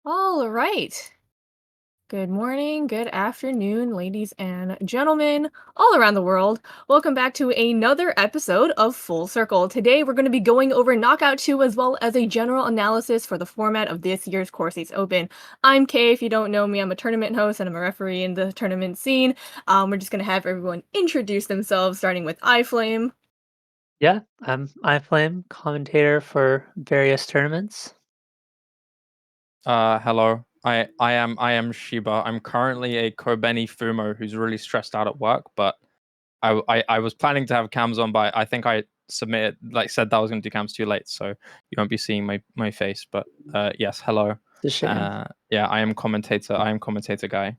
All right. Good morning, good afternoon, ladies and gentlemen, all around the world. Welcome back to another episode of Full Circle. Today, we're going to be going over Knockout 2 as well as a general analysis for the format of this year's Corsace Open. I'm Kay. If you don't know me, I'm a tournament host and I'm a referee in the tournament scene. We're just going to have everyone introduce themselves, starting with iFlame. Yeah, I'm iFlame, commentator for various tournaments. Hello. I am Shiba. I'm currently a Kobeni Fumo who's really stressed out at work, but I was planning to have cams on, but I think I said that I was going to do cams too late, so you won't be seeing my face. But yes, hello. It's a shame. Yeah, I am commentator. I am commentator guy.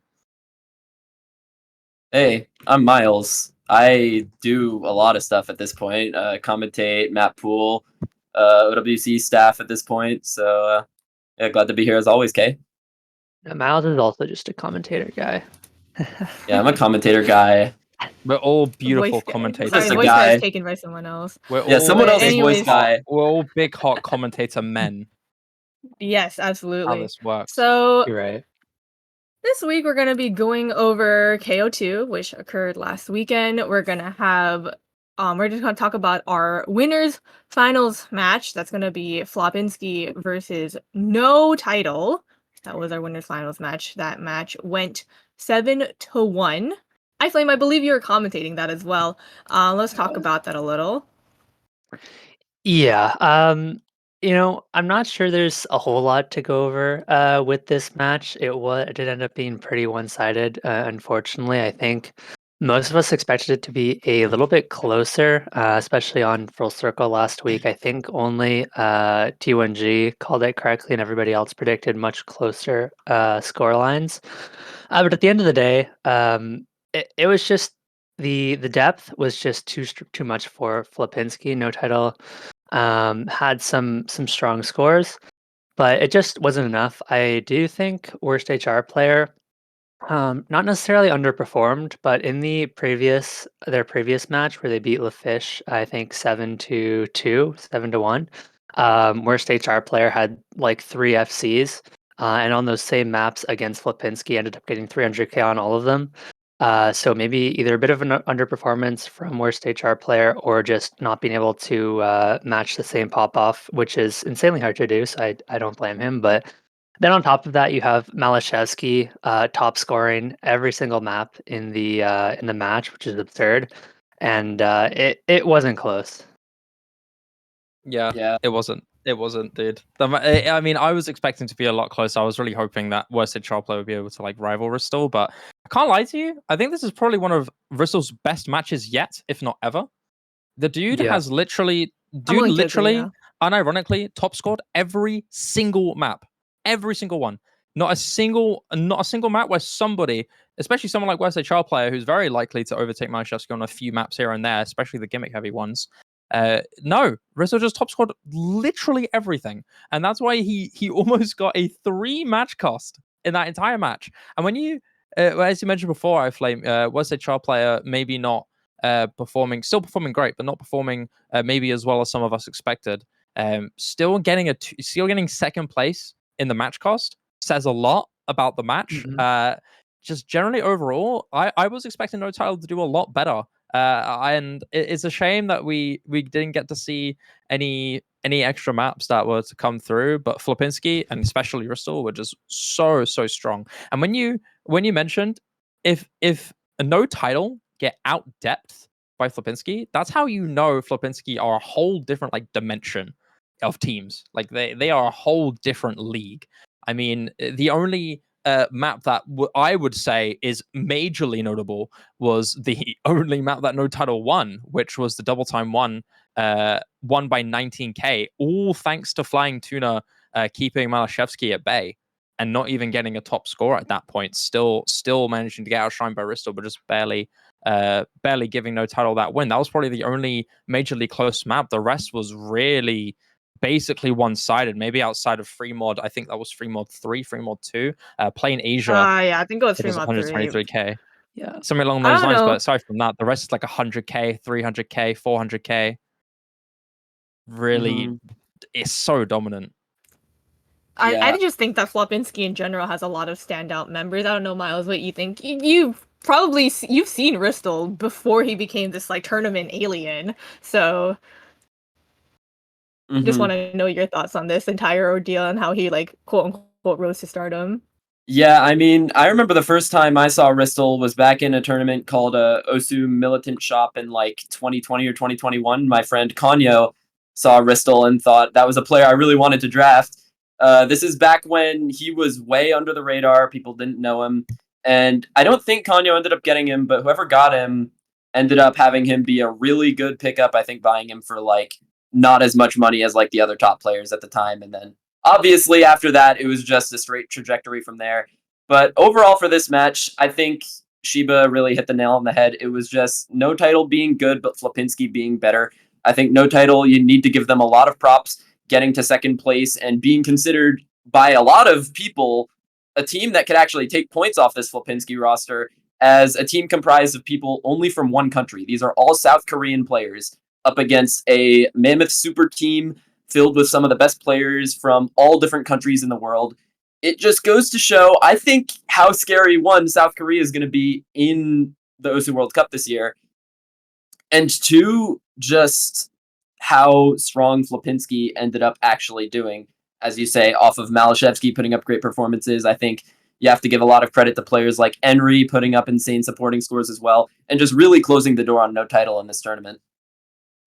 Hey, I'm Miles. I do a lot of stuff at this point. Commentate, map pool, OWC staff at this point. So yeah, glad to be here as always, Kay. Miles is also just a commentator guy. Yeah, I'm a commentator guy. We're all beautiful Voice guy. commentators. Sorry, Just a voice guy is guy. taken by someone else. We're Yeah, all someone But else's big, voice anyways, guy. We're all big hot commentator men. Yes, How absolutely. this works. So You're right. this week we're going to be going over KO2, which occurred last weekend. We're just going to talk about our winners finals match. That's going to be Flopinski versus No Title. That was our winners finals match. That match went 7-1. iFlame, I believe you were commentating that as well. Let's talk about that a little. Yeah, I'm not sure there's a whole lot to go over with this match. It did end up being pretty one-sided, unfortunately. I think most of us expected it to be a little bit closer, especially on Full Circle last week. I think only T1G called it correctly, and everybody else predicted much closer score lines. But at the end of the day, it was just the depth was just too much for Flipinski. No title had some strong scores, but it just wasn't enough. I do think worst HR player, not necessarily underperformed, but in their previous match where they beat LaFish, I think 7-2, 7-1. Worst HR player had like 3 FCs, and on those same maps against Flipinski ended up getting 300k on all of them. So maybe either a bit of an underperformance from worst HR player or just not being able to match the same pop off, which is insanely hard to do. So I don't blame him. But then on top of that, you have Malashevsky top scoring every single map in the match, which is absurd, and it wasn't close. Yeah, it wasn't. It wasn't, dude. I mean, I was expecting to be a lot closer. I was really hoping that Worsted Sharpler would be able to like rival Ristal, but I can't lie to you. I think this is probably one of Ristal's best matches yet, if not ever. The dude Yeah. has literally, I'm willing to agree, yeah. unironically, top scored every single map, every single one. Not a single map where somebody, especially someone like Wesley Child player, who's very likely to overtake Malashevsky on a few maps here and there, especially the gimmick heavy ones. No, Rizzo just top scored literally everything, and that's why he almost got a 3 match cost in that entire match. And when you, as you mentioned before, I flame Wesley Child player maybe not still performing great, but not performing maybe as well as some of us expected. Still getting second place in the match cost says a lot about the match. Mm-hmm. Just generally overall, I was expecting No Title to do a lot better. And it's a shame that we didn't get to see any extra maps that were to come through. But Flopinski and especially Ristal were just so strong. And when you mentioned if a No Title get out depth by Flopinski, that's how you know Flopinski are a whole different like dimension of teams. Like they are a whole different league. I mean, the only map that I would say is majorly notable was the only map that No Title won, which was the double time one, won by 19k, all thanks to FlyingTuna keeping Malashevsky at bay and not even getting a top score at that point. Still managing to get outshined by Ristal, but just barely giving No Title that win. That was probably the only majorly close map. The rest was really basically one-sided, maybe outside of free mod. I think that was free mod 3, free mod 2. Plain Asia, Yeah, I think it was it was Fremont 3. 123k. Yeah. Something along I those don't lines. know. But aside from that, the rest is like 100k, 300k, 400k. Really, it's so dominant. I just think that Flopinski in general has a lot of standout members. I don't know, Miles, what you think. You've probably you've seen Ristel before he became this like tournament alien. So just want to know your thoughts on this entire ordeal and how he like quote unquote rose to stardom. Yeah, I mean, I remember the first time I saw Ristel was back in a tournament called Osu Militant Shop in like 2020 or 2021. My friend Kanyo saw Ristel and thought that was a player I really wanted to draft. This is back when he was way under the radar. People didn't know him. And I don't think Kanyo ended up getting him, but whoever got him ended up having him be a really good pickup. I think buying him for like not as much money as like the other top players at the time. And then obviously, after that, it was just a straight trajectory from there. But overall, for this match, I think Shiba really hit the nail on the head. It was just no title being good, but Flopinski being better. I think no title, you need to give them a lot of props, getting to second place and being considered by a lot of people a team that could actually take points off this Flopinski roster as a team comprised of people only from one country. These are all South Korean players up against a mammoth super team filled with some of the best players from all different countries in the world. It just goes to show, I think, how scary, one, South Korea is going to be in the Osu World Cup this year, and two, just how strong Flopinski ended up actually doing. As you say, off of Malashevsky putting up great performances, I think you have to give a lot of credit to players like Henry putting up insane supporting scores as well, and just really closing the door on no title in this tournament.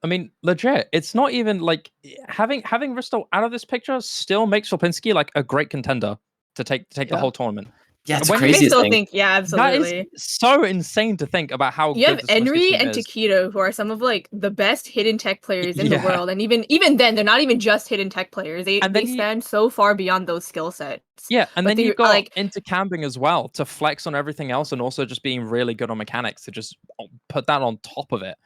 I mean, legit, it's not even like having Ristel out of this picture still makes Flopinski like a great contender to take the whole tournament. Yeah, it's When the you- I craziest still thing. think, yeah, That is absolutely. so insane to think about how You good have this Flopinski Henry team and is. Takedo, who are some of like the best hidden tech players in the Yeah. world, and even then, they're not even just hidden tech players. They And they then stand so far beyond those skill sets. Yeah, and But then they you've got like Intercambing as well to flex on everything else, and also just being really good on mechanics to just put that on top of it.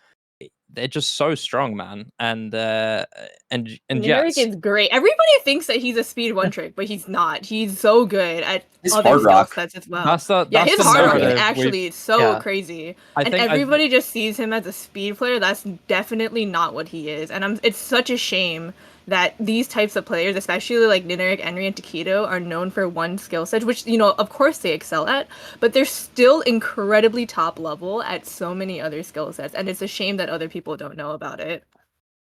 They're just so strong, man. And Nineric yes, is great. Everybody thinks that he's a speed one trick, but he's not. He's so good at His other hard skill rock. sets as well. that's the Yeah, that's his the hard rock is narrative actually so Yeah. crazy. I And think everybody just sees him as a speed player. That's definitely not what he is. And it's such a shame that these types of players, especially like Nineric, Henry, and Takedo, are known for one skill set, which, you know, of course they excel at, but they're still incredibly top level at so many other skill sets. And it's a shame that other people don't know about it.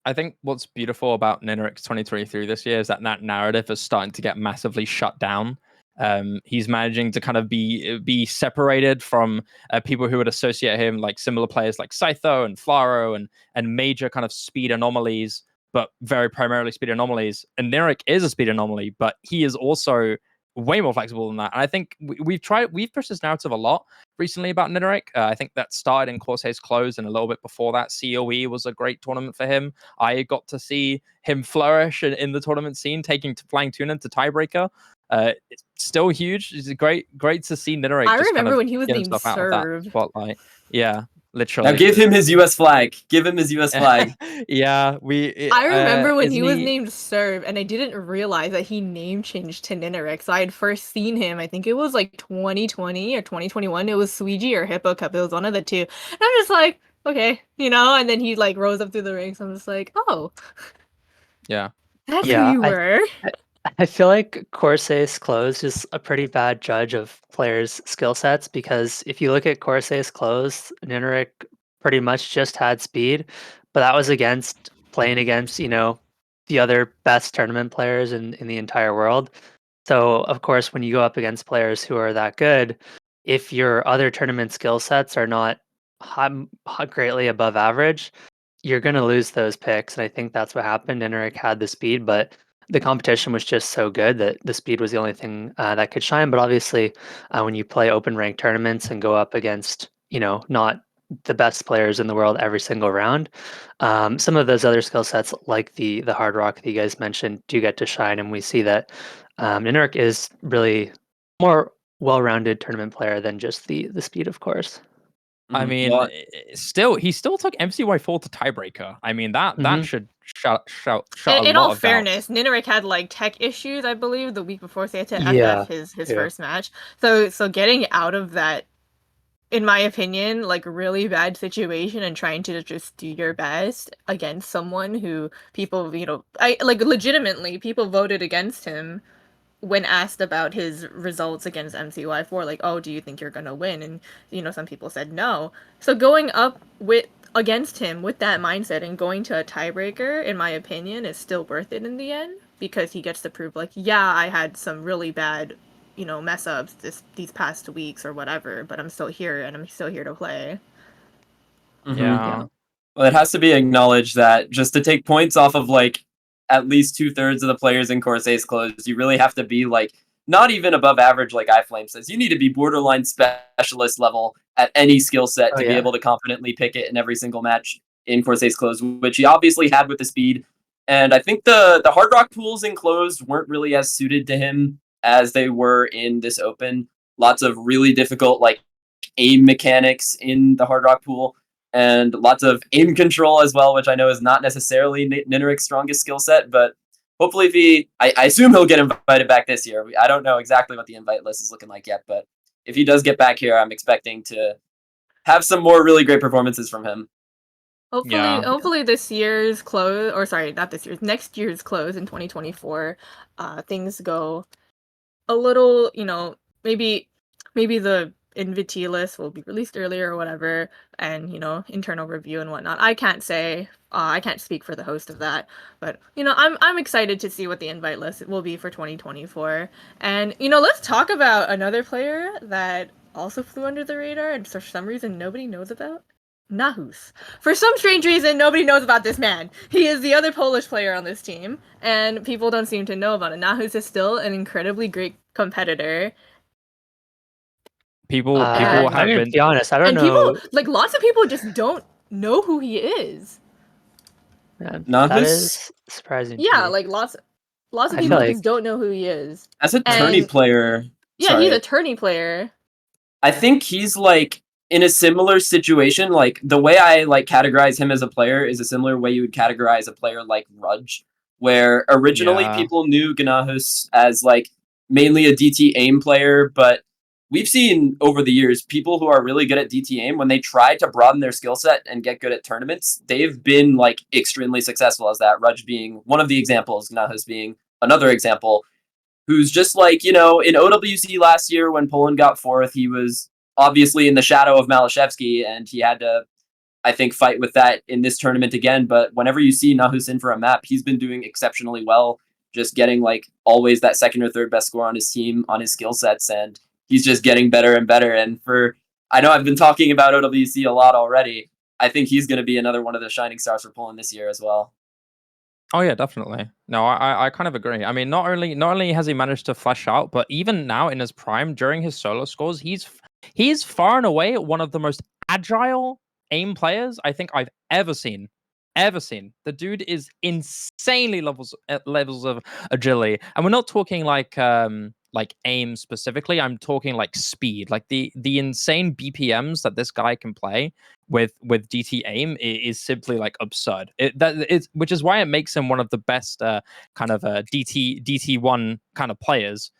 I think what's beautiful about Nineric's 2023 this year is that narrative is starting to get massively shut down. He's managing to kind of be separated from people who would associate him like similar players like Scytho and Flaro and major kind of speed anomalies, but very primarily speed anomalies. And Nineric is a speed anomaly, but he is also way more flexible than that. And I think we've pushed this narrative a lot recently about Nineric. I think that started in Corsace Close, and a little bit before that, COE was a great tournament for him. I got to see him flourish in the tournament scene, taking FlyingTuna to tiebreaker. It's still huge. It's great to see Nineric I just kind remember of when he was get named himself out of that Serve. spotlight. Yeah, literally. Now give him his US flag. Give him his US flag. Yeah, I remember when isn't he was named Serve, and I didn't realize that he name changed to Nineric. So I had first seen him, I think it was like 2020 or 2021. It was Suiji or Hippo Cup. It was one of the two. And I'm just like, okay, you know, and then he like rose up through the ranks. I'm just like, oh, Yeah. that's who Yeah, you were. I feel like Corsace Close is a pretty bad judge of players' skill sets because if you look at Corsace Close, Nineric pretty much just had speed, but that was playing against, the other best tournament players in the entire world. So, of course, when you go up against players who are that good, if your other tournament skill sets are not greatly above average, you're going to lose those picks. And I think that's what happened. Nineric had the speed, but the competition was just so good that the speed was the only thing that could shine. But obviously, when you play open rank tournaments and go up against, not the best players in the world every single round, some of those other skill sets, like the hard rock that you guys mentioned, do get to shine. And we see that Nineric is really more well-rounded tournament player than just the speed, of course. I mean, Well, he still took MCY4 to tiebreaker. I mean, that Mhm. should shut a In lot all of doubts. fairness, Nineric had like tech issues, I believe, the week before, so he had to Yeah, FF his yeah. first match. So getting out of that, in my opinion, like really bad situation and trying to just do your best against someone who people, I like legitimately people voted against him when asked about his results against MCY4, like, oh, do you think you're gonna win? And some people said no. So going up against him with that mindset and going to a tiebreaker, in my opinion, is still worth it in the end, because he gets to prove, like, yeah, I had some really bad, mess ups these past weeks or whatever, but I'm still here and I'm still here to play. Yeah. Well, it has to be acknowledged that just to take points off of like at least 2/3 of the players in Corsace close, you really have to be like not even above average, like iFlame says. You need to be borderline specialist level at any skill set Oh to be yeah. able to confidently pick it in every single match in Corsace close, which he obviously had with the speed. And I think the hard rock pools in closed weren't really as suited to him as they were in this open. Lots of really difficult like aim mechanics in the hard rock pool and lots of aim control as well, which I know is not necessarily Ninarik's strongest skill set, but hopefully if I assume he'll get invited back this year. I don't know exactly what the invite list is looking like yet, but if he does get back here, I'm expecting to have some more really great performances from him. Hopefully this year's close, or sorry, not this year's, next year's close in 2024, things go a little, maybe the invitee list will be released earlier or whatever, and internal review and whatnot. I can't say, I can't speak for the host of that, but I'm excited to see what the invite list will be for 2024. And let's talk about another player that also flew under the radar and for some reason nobody knows about. Nahus. For some strange reason, nobody knows about this man. He is the other Polish player on this team, and people don't seem to know about it. Nahus is still an incredibly great competitor. People I'm have gonna been be honest. I don't And people, know. like, lots of people just don't know who he is. That Nahus, is surprising to Yeah, me. like, lots of I feel people like just don't know who he is. as a tourney And, player, yeah, he's a sorry, tourney player. I think he's like in a similar situation. Like the way I like categorize him as a player is a similar way you would categorize a player like Rudge, where originally yeah. people knew Ganahus as like mainly a DT aim player, but we've seen over the years people who are really good at DT aim when they try to broaden their skill set and get good at tournaments, they've been like extremely successful as that. Rudge being one of the examples, Ganahus being another example who's just like, in OWC last year when Poland got fourth, he was obviously in the shadow of Malashevsky, and he had to, I think, fight with that in this tournament again. But whenever you see Nahus in for a map, he's been doing exceptionally well, just getting like always that second or third best score on his team on his skill sets, and he's just getting better and better. And I know I've been talking about OWC a lot already. I think he's going to be another one of the shining stars for Poland this year as well. Oh yeah, definitely. No, I kind of agree. I mean, not only has he managed to flesh out, but even now in his prime during his solo scores, he's far and away one of the most agile aim players I think I've ever seen. Ever seen. The dude is insanely levels of agility. And we're not talking like aim specifically. I'm talking like speed. Like the insane BPMs that this guy can play with DT aim is simply like absurd. Which is why it makes him one of the best kind of DT1 kind of players.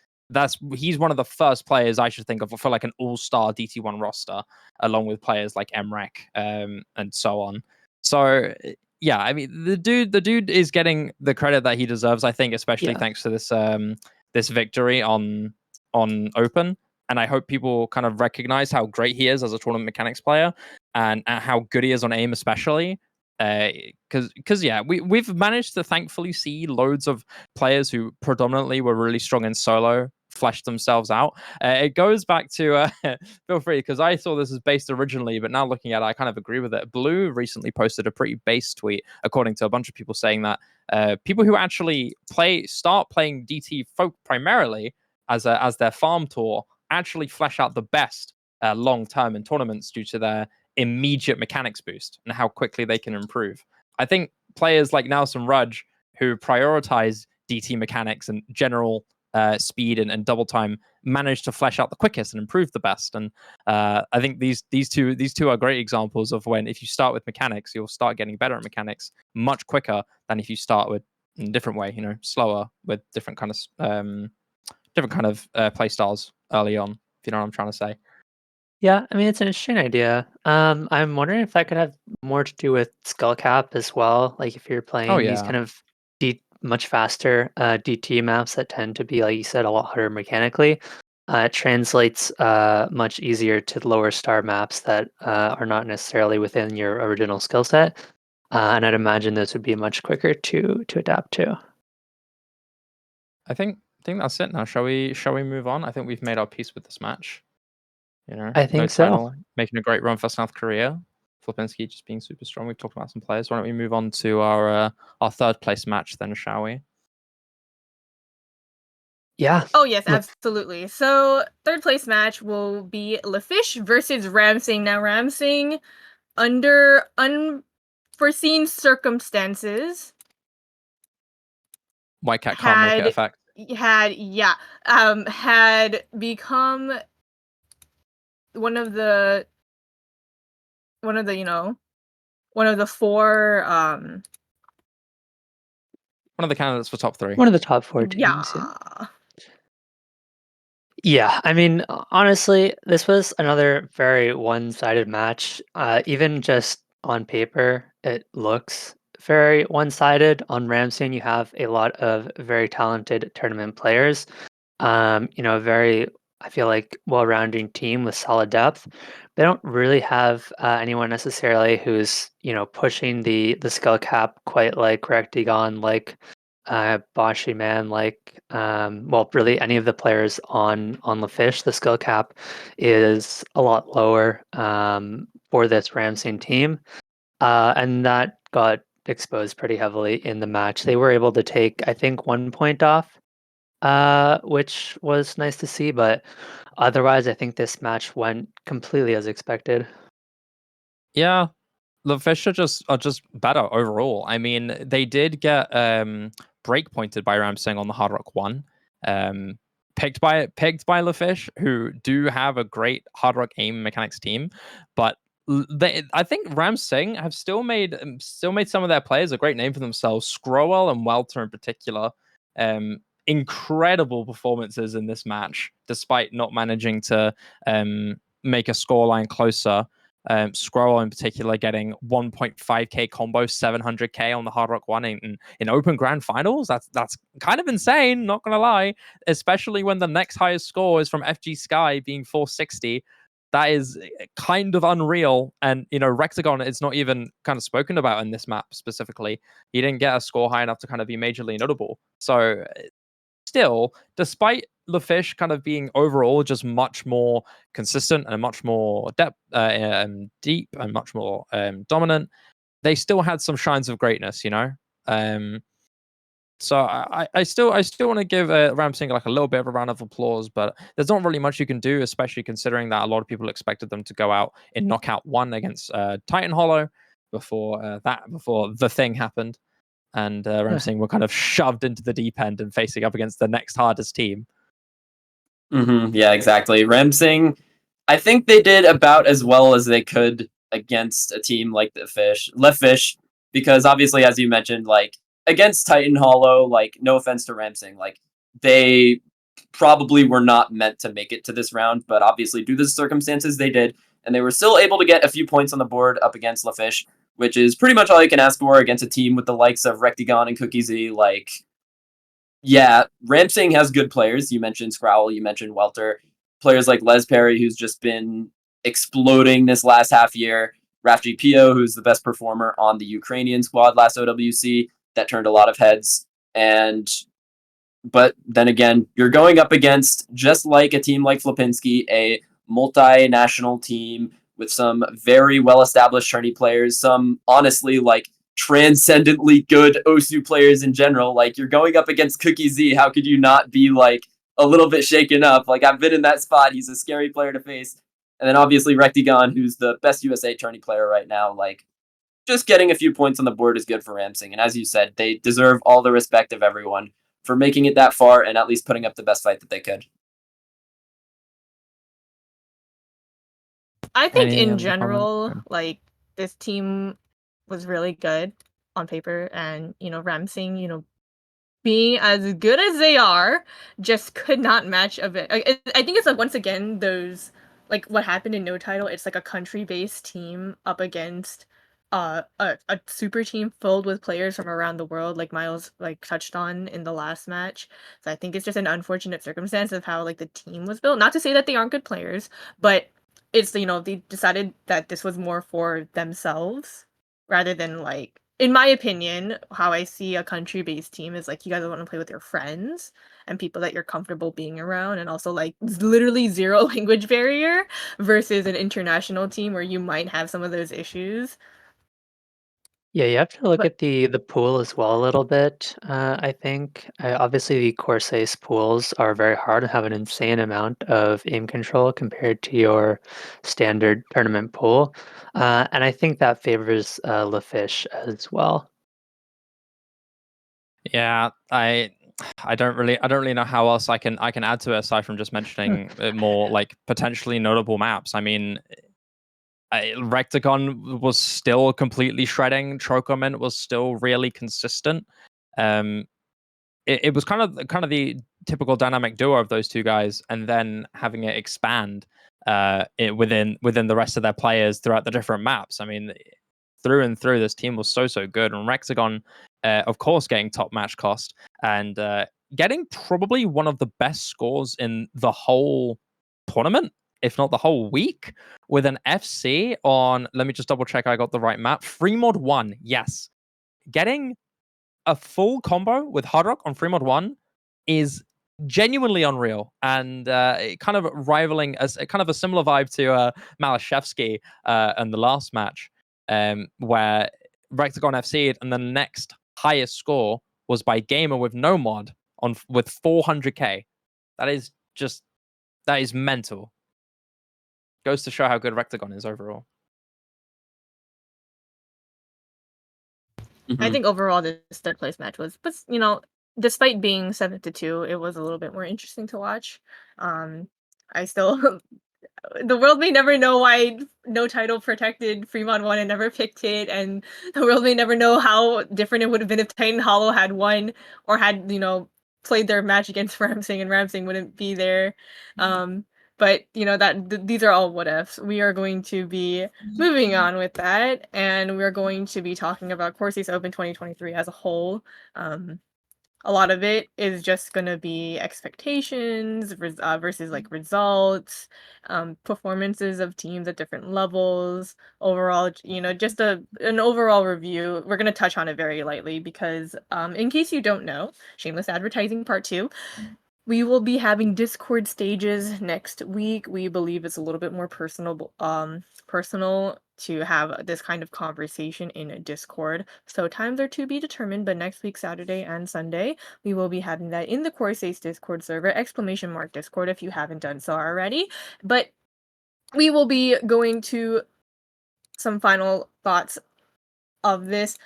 He's one of the first players I should think of for like an all-star DT1 roster, along with players like Emrek and so on. So yeah, I mean the dude is getting the credit that he deserves, I think, especially thanks to this victory on Open. And I hope people kind of recognize how great he is as a tournament mechanics player and how good he is on aim, especially. Because yeah, we've managed to thankfully see loads of players who predominantly were really strong in solo flesh themselves out. It goes back to feel free, because I saw this as based originally, but now looking at it, I kind of agree with it. Blue recently posted a pretty base tweet, according to a bunch of people, saying that people who actually start playing DT folk primarily as their farm tour actually flesh out the best long term in tournaments due to their immediate mechanics boost and how quickly they can improve. I think players like Nelson Rudge, who prioritize DT mechanics and general speed and double time, manage to flesh out the quickest and improve the best. And I think these two are great examples of when, if you start with mechanics, you'll start getting better at mechanics much quicker than if you start with in a different way, slower with different kind of play styles early on. If you know what I'm trying to say. Yeah, I mean it's an interesting idea. I'm wondering if that could have more to do with skull cap as well. Like if you're Oh playing these yeah. kind of much faster DT maps that tend to be, like you said, a lot harder mechanically. It translates much easier to lower star maps that are not necessarily within your original skill set. And I'd imagine this would be much quicker to adapt to. I think that's it now. Shall we move on? I think we've made our peace with this match. I No think so. title, making a great run for South Korea. Flipinski just being super strong. We've talked about some players. Why don't we move on to our third place match then, shall we? Yeah. Oh yes, absolutely. So third place match will be LaFish versus Ramsing. Now Ramsing, under unforeseen circumstances, White Cat can't make it effect. had become one of the one of the four One of the candidates for top 3. One of the top 4 teams. Yeah, I mean, honestly, this was another very one-sided match. Even just on paper, it looks very one-sided. On Ramsden, you have a lot of very talented tournament players. A very, I feel like, well-rounded team with solid depth. They don't really have anyone necessarily who's, pushing the skill cap quite like Rectagon, like Boshi Man, like really any of the players on the fish, the skill cap is a lot lower for this Ramsing team, and that got exposed pretty heavily in the match. They were able to take, I think, 1 point off, which was nice to see, but otherwise, I think this match went completely as expected. Yeah, the fish are just better overall. I mean, they did get break pointed by Ramsing on the Hard Rock 1. Picked by LaFish, who do have a great Hard Rock aim mechanics team, but I think Ramsing have still made some of their players a great name for themselves. Scrowell and Welter in particular, incredible performances in this match, despite not managing to make a scoreline closer. Scroll in particular getting 1.5k combo, 700k on the Hard Rock 1 in open grand finals. That's kind of insane, not gonna lie, especially when the next highest score is from FG Sky being 460. That is kind of unreal. And Rectagon is not even kind of spoken about in this map specifically. He didn't get a score high enough to kind of be majorly notable. So still, despite LaFish kind of being overall just much more consistent and much more deep and much more dominant, they still had some shines of greatness, So I still want to give Ramsing like a little bit of a round of applause, but there's not really much you can do, especially considering that a lot of people expected them to go out in knockout 1 against Titan Hollow before the thing happened. And Ramsing were kind of shoved into the deep end and facing up against the next hardest team. Yeah, exactly. Ramsing, I think they did about as well as they could against a team like LaFish, because obviously, as you mentioned, like against Titan Hollow, like no offense to Ramsing, like they probably were not meant to make it to this round, but obviously due to the circumstances they did, and they were still able to get a few points on the board up against LaFish, which is pretty much all you can ask for against a team with the likes of Rectagon and Cookie Z. Like, yeah, Ramsing has good players. You mentioned Scrowl, you mentioned Welter. Players like Les Perry, who's just been exploding this last half year. Rafji Pio, who's the best performer on the Ukrainian squad last OWC. That turned a lot of heads. But then again, you're going up against, just like a team like Flipinski, a multinational team with some very well-established tourney players, some honestly like transcendently good OSU players in general. Like, you're going up against Cookie Z. How could you not be like a little bit shaken up? Like, I've been in that spot. He's a scary player to face. And then obviously Rectagon, who's the best USA tourney player right now. Like, just getting a few points on the board is good for Ramsing. And as you said, they deserve all the respect of everyone for making it that far and at least putting up the best fight that they could. I think in general, like, this team was really good on paper, and Ramsing, being as good as they are, just could not match a bit. I think it's like, once again, those, like what happened in No Title. It's like a country-based team up against a super team filled with players from around the world, like Miles like touched on in the last match. So I think it's just an unfortunate circumstance of how like the team was built. Not to say that they aren't good players, but it's they decided that this was more for themselves rather than like in my opinion, how I see a country-based team is like you guys want to play with your friends and people that you're comfortable being around, and also like literally zero language barrier versus an international team where you might have some of those issues. Yeah, you have to look But at the pool as well a little bit. I think obviously the Corsace pools are very hard and have an insane amount of aim control compared to your standard tournament pool, and I think that favors LaFish as well. Yeah, I don't really know how else I can add to it aside from just mentioning more like potentially notable maps. I mean, Rectagon was still completely shredding. Trocomint was still really consistent. Um, it was kind of the typical dynamic duo of those two guys, and then having it expand within the rest of their players throughout the different maps. I mean, through and through, this team was so good. And Rexagon, of course, getting top match cost and getting probably one of the best scores in the whole tournament, if not the whole week, with an FC on. Let me just double check I got the right map. Free Mod 1, yes. Getting a full combo with Hard Rock on Free Mod 1 is genuinely unreal, and kind of rivaling as kind of a similar vibe to Malashevsky in the last match, where Rectagon FC'd, and the next highest score was by Gamer with no mod with 400k. That is just that is mental. Goes to show how good Rectagon is overall. I think overall this third place match was, but despite being 7-2, it was a little bit more interesting to watch. I still the world may never know why no title protected Fremont won and never picked it, and the world may never know how different it would have been if Titan Hollow had won or had, played their match against Ramsing, and Ramsing wouldn't be there. But these are all what ifs. We are going to be moving on with that, and we're going to be talking about Corsace Open 2023 as a whole. A lot of it is just going to be expectations versus like results, performances of teams at different levels, overall, just an overall review. We're going to touch on it very lightly because, in case you don't know, shameless advertising part 2, we will be having Discord stages next week. We believe it's a little bit more personal to have this kind of conversation in a Discord. So times are to be determined, but next week, Saturday and Sunday, we will be having that in the Corsace Discord server, !Discord if you haven't done so already. But we will be going to some final thoughts of this.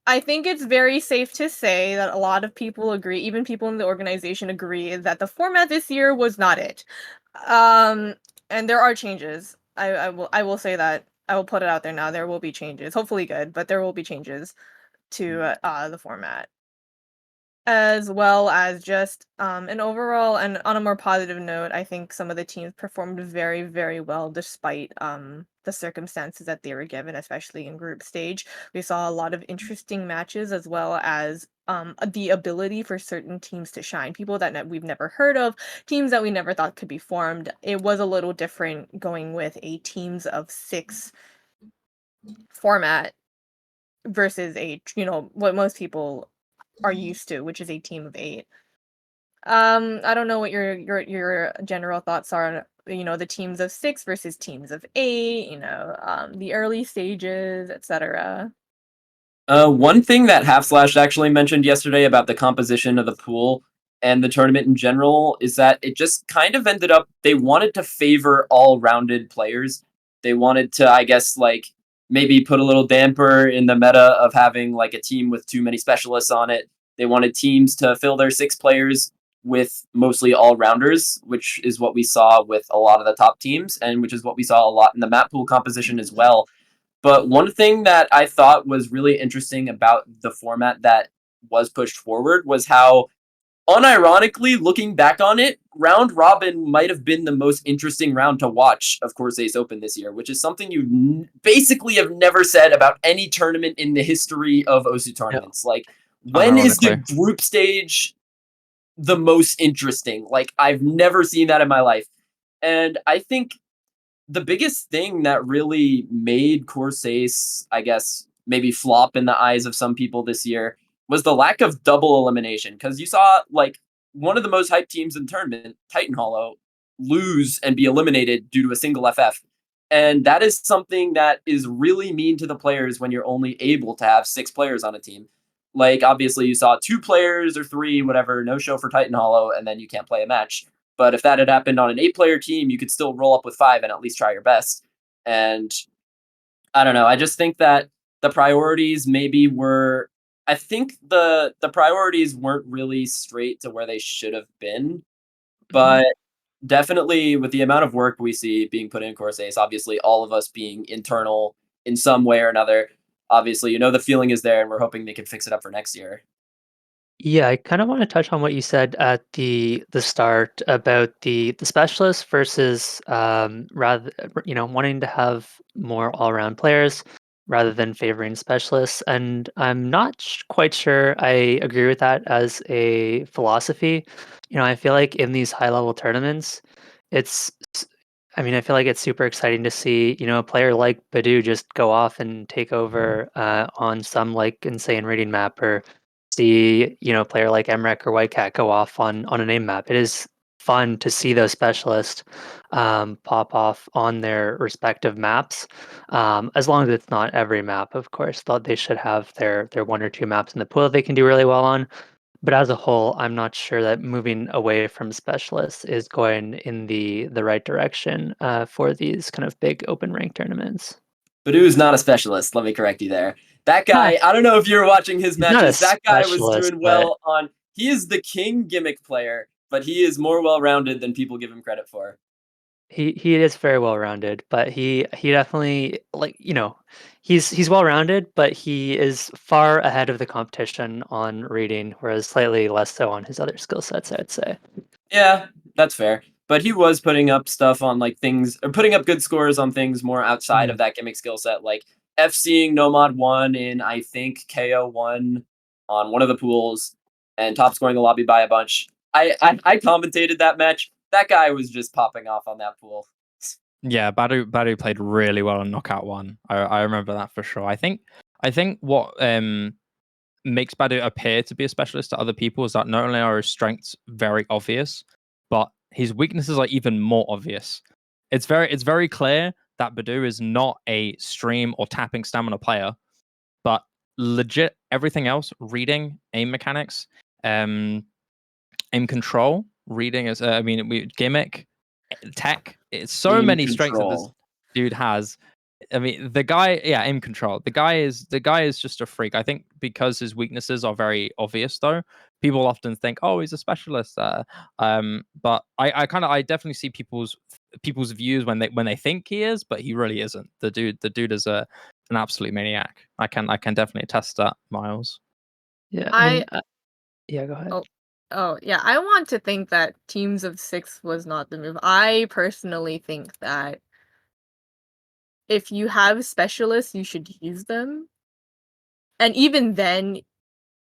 I think it's very safe to say that a lot of people agree, even people in the organization agree, that the format this year was not it. And there are changes. I will say that. I will put it out there now. There will be changes. Hopefully good, but there will be changes to the format. As well as just an overall, and on a more positive note, I think some of the teams performed very, very well despite the circumstances that they were given, especially in group stage. We saw a lot of interesting matches, as well as the ability for certain teams to shine. People that we've never heard of, teams that we never thought could be formed. It was a little different going with a teams of 6 format versus what most people are used to, which is a team of 8. I don't know what your general thoughts are on, the teams of 6 versus teams of 8, the early stages, etc. One thing that Half Slash actually mentioned yesterday about the composition of the pool and the tournament in general is that it just kind of ended up they wanted to favor all-rounded players. They wanted to, I guess, like maybe put a little damper in the meta of having like a team with too many specialists on it. They wanted teams to fill their 6 players with mostly all-rounders, which is what we saw with a lot of the top teams, and which is what we saw a lot in the map pool composition as well. But one thing that I thought was really interesting about the format that was pushed forward was how, unironically, looking back on it, round robin might have been the most interesting round to watch of Corsace Open this year, which is something you basically have never said about any tournament in the history of OSU tournaments. Like, when is the Unironically. group stage the most interesting? Like, I've never seen that in my life. And I think the biggest thing that really made Corsace, I guess, maybe flop in the eyes of some people this year was the lack of double elimination. Because you saw, like, one of the most hyped teams in the tournament, Titan Hollow, lose and be eliminated due to a single FF. And that is something that is really mean to the players when you're only able to have 6 players on a team. Like, obviously, you saw 2 players or 3, whatever, no show for Titan Hollow, and then you can't play a match. But if that had happened on an 8-player team, you could still roll up with 5 and at least try your best. And I don't know. I just think that the priorities maybe were. I think the priorities weren't really straight to where they should have been. But definitely, with the amount of work we see being put in Corsace, obviously all of us being internal in some way or another, obviously, the feeling is there, and we're hoping they can fix it up for next year. Yeah, I kind of want to touch on what you said at the start about the specialists versus rather wanting to have more all around players rather than favoring specialists, and I'm not quite sure I agree with that as a philosophy. I feel like in these high level tournaments, it's I mean, I feel like it's super exciting to see, a player like Badu just go off and take over on some like insane rating map, or see, a player like Emrek or Whitecat go off on a name map. It is fun to see those specialists pop off on their respective maps, as long as it's not every map, of course. Thought they should have their 1 or 2 maps in the pool they can do really well on. But as a whole, I'm not sure that moving away from specialists is going in the right direction for these kind of big open rank tournaments. Badu's not a specialist. Let me correct you there. That Huh, guy, I don't know if you were watching his he's not a matches. That guy was specialist, doing but well on. He is the king gimmick player, but he is more well rounded than people give him credit for. he is very well rounded. But he definitely, like, he's well rounded, but he is far ahead of the competition on reading, whereas slightly less so on his other skill sets, I'd say. Yeah, that's fair. But he was putting up stuff on like things, or putting up good scores on things more outside of Mhm. that gimmick skill set, like FCing Nomad 1 in, I think, KO 1 on one of the pools, and top scoring the lobby by a bunch. I commentated that match. That guy was just popping off on that pool. Yeah, Badu played really well on Knockout One. I remember that for sure. I think what makes Badu appear to be a specialist to other people is that not only are his strengths very obvious, but his weaknesses are even more obvious. It's very clear that Badu is not a stream or tapping stamina player, but legit everything else, reading, aim mechanics, um, aim control, reading is gimmick, tech. It's so Aim many strengths that this control. dude has. I mean, the guy, yeah, aim control. The guy is just a freak. I think because his weaknesses are very obvious, though, people often think, oh, he's a specialist. But I definitely see people's views when they think he is, but he really isn't. The dude is an absolute maniac. I can definitely attest to that, Miles. Yeah, I mean, I yeah, go ahead. oh oh yeah, I want to think that teams of 6 was not the move. I personally think that if you have specialists, you should use them. And even then,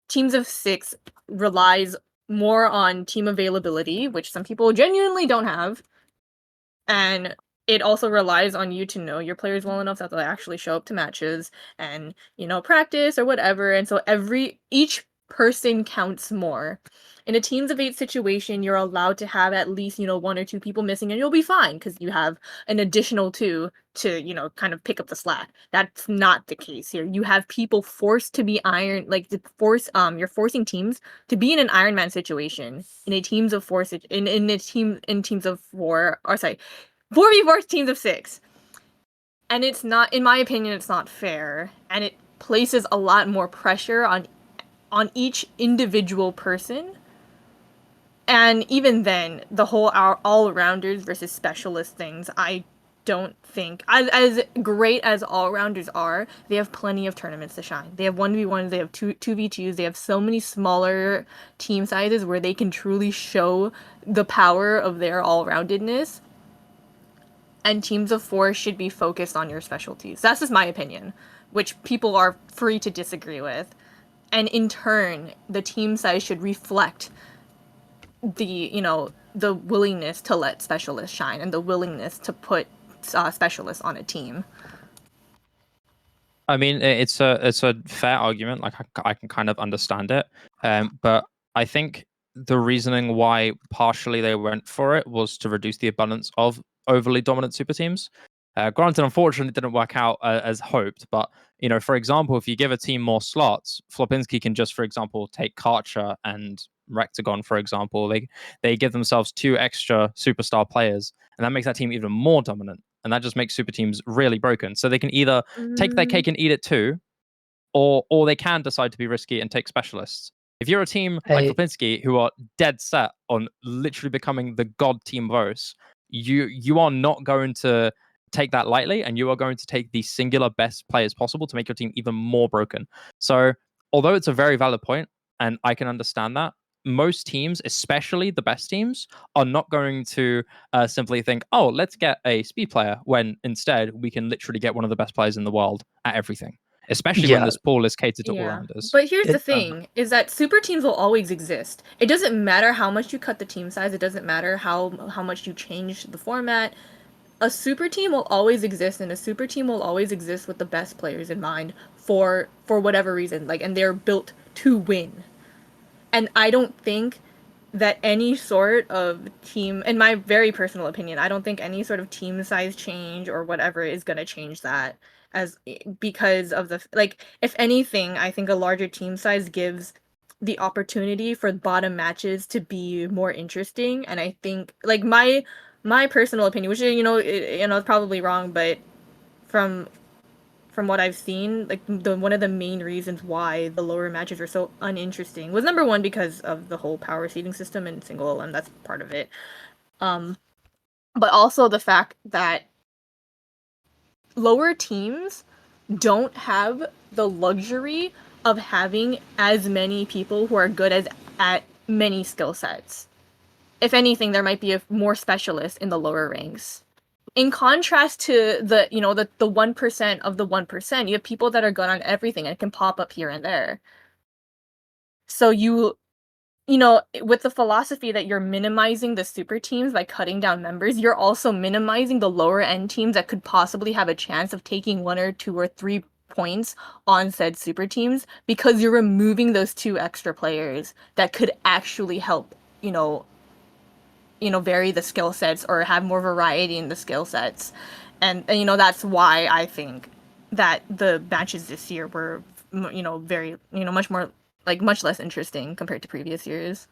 teams of 6 relies more on team availability, which some people genuinely don't have, and it also relies on you to know your players well enough that they'll actually show up to matches and, practice or whatever, and so each person counts more. In a teams of 8 situation, you're allowed to have at least, 1 or 2 people missing, and you'll be fine because you have an additional 2 to, kind of pick up the slack. That's not the case here. You have people forced to be iron, like you're forcing teams to be in an Iron Man situation in a teams of 4 in teams of 4, or sorry, 4v4 teams of 6. And it's not, in my opinion, it's not fair, and it places a lot more pressure on each individual person. And even then, the whole all-rounders versus specialist things, I don't think, as great as all-rounders are, they have plenty of tournaments to shine. They have 1v1s, they have 2v2s, they have so many smaller team sizes where they can truly show the power of their all-roundedness. And teams of 4 should be focused on your specialties. That's just my opinion, which people are free to disagree with. And in turn, the team size should reflect the willingness to let specialists shine and the willingness to put specialists on a team. I mean, it's a fair argument. Like I can kind of understand it, but I think the reasoning why partially they went for it was to reduce the abundance of overly dominant super teams. Granted, unfortunately, it didn't work out as hoped. But for example, if you give a team more slots, Flopinski can just, for example, take Karcher and Rectagon, for example. They give themselves 2 extra superstar players, and that makes that team even more dominant. And that just makes super teams really broken. So they can either take their cake and eat it too, or they can decide to be risky and take specialists. If you're a team like Lipinski who are dead set on literally becoming the god team of OS, you are not going to take that lightly, and you are going to take the singular best players possible to make your team even more broken. So although it's a very valid point, and I can understand that, most teams, especially the best teams, are not going to simply think, oh, let's get a speed player, when instead we can literally get one of the best players in the world at everything, especially when this pool is catered to all-rounders. But here's the thing, is that super teams will always exist. It doesn't matter how much you cut the team size. It doesn't matter how much you change the format. A super team will always exist, and a super team will always exist with the best players in mind for whatever reason. And they're built to win. And I don't think that any sort of team, in my very personal opinion, I don't think any sort of team size change or whatever is going to change that, because of if anything, I think a larger team size gives the opportunity for bottom matches to be more interesting. And I think my personal opinion, which is probably wrong, but from what I've seen, one of the main reasons why the lower matches were so uninteresting was, number one, because of the whole power seeding system and single LM. That's part of it. But also the fact that lower teams don't have the luxury of having as many people who are good at many skill sets. If anything, there might be more specialists in the lower ranks. In contrast to the 1% of the 1%, you have people that are good on everything and can pop up here and there. So with the philosophy that you're minimizing the super teams by cutting down members, you're also minimizing the lower end teams that could possibly have a chance of taking 1 or 2 or 3 points on said super teams, because you're removing those 2 extra players that could actually help, vary the skill sets or have more variety in the skill sets. And that's why I think that the matches this year were, very, much more, much less interesting compared to previous years.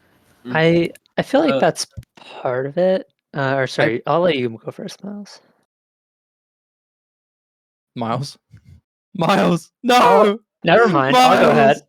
I feel like that's part of it. Or sorry, I'll let you go first, Miles. Miles, no! Oh, never mind. Miles! I'll go ahead.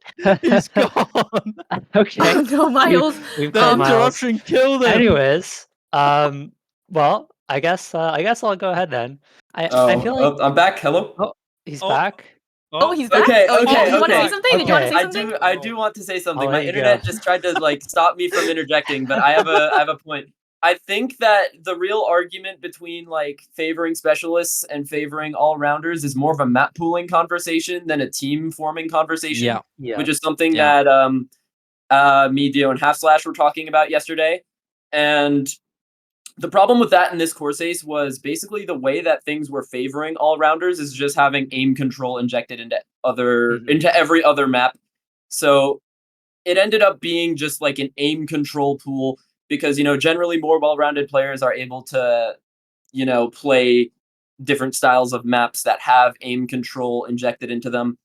He's gone. No, Okay. Miles. We've The got Miles. interruption killed him. Anyways, well, I guess I'll go ahead then. I feel like I'm back. Hello. oh, he's Oh. back. Oh, he's back. Okay, Oh, okay, did you want to okay. say something? Did you want to say I something? do want to say something. I'll My let you internet go. just tried to stop me from interjecting, but I have a point. I think that the real argument between favoring specialists and favoring all-rounders is more of a map pooling conversation than a team forming conversation. Yeah. Which is something Yeah. that me, Dio, and Half Slash were talking about yesterday. And the problem with that in this Corsace was basically the way that things were favoring all-rounders is just having aim control injected into every other map. So it ended up being just an aim control pool, because generally more well-rounded players are able to play different styles of maps that have aim control injected into them.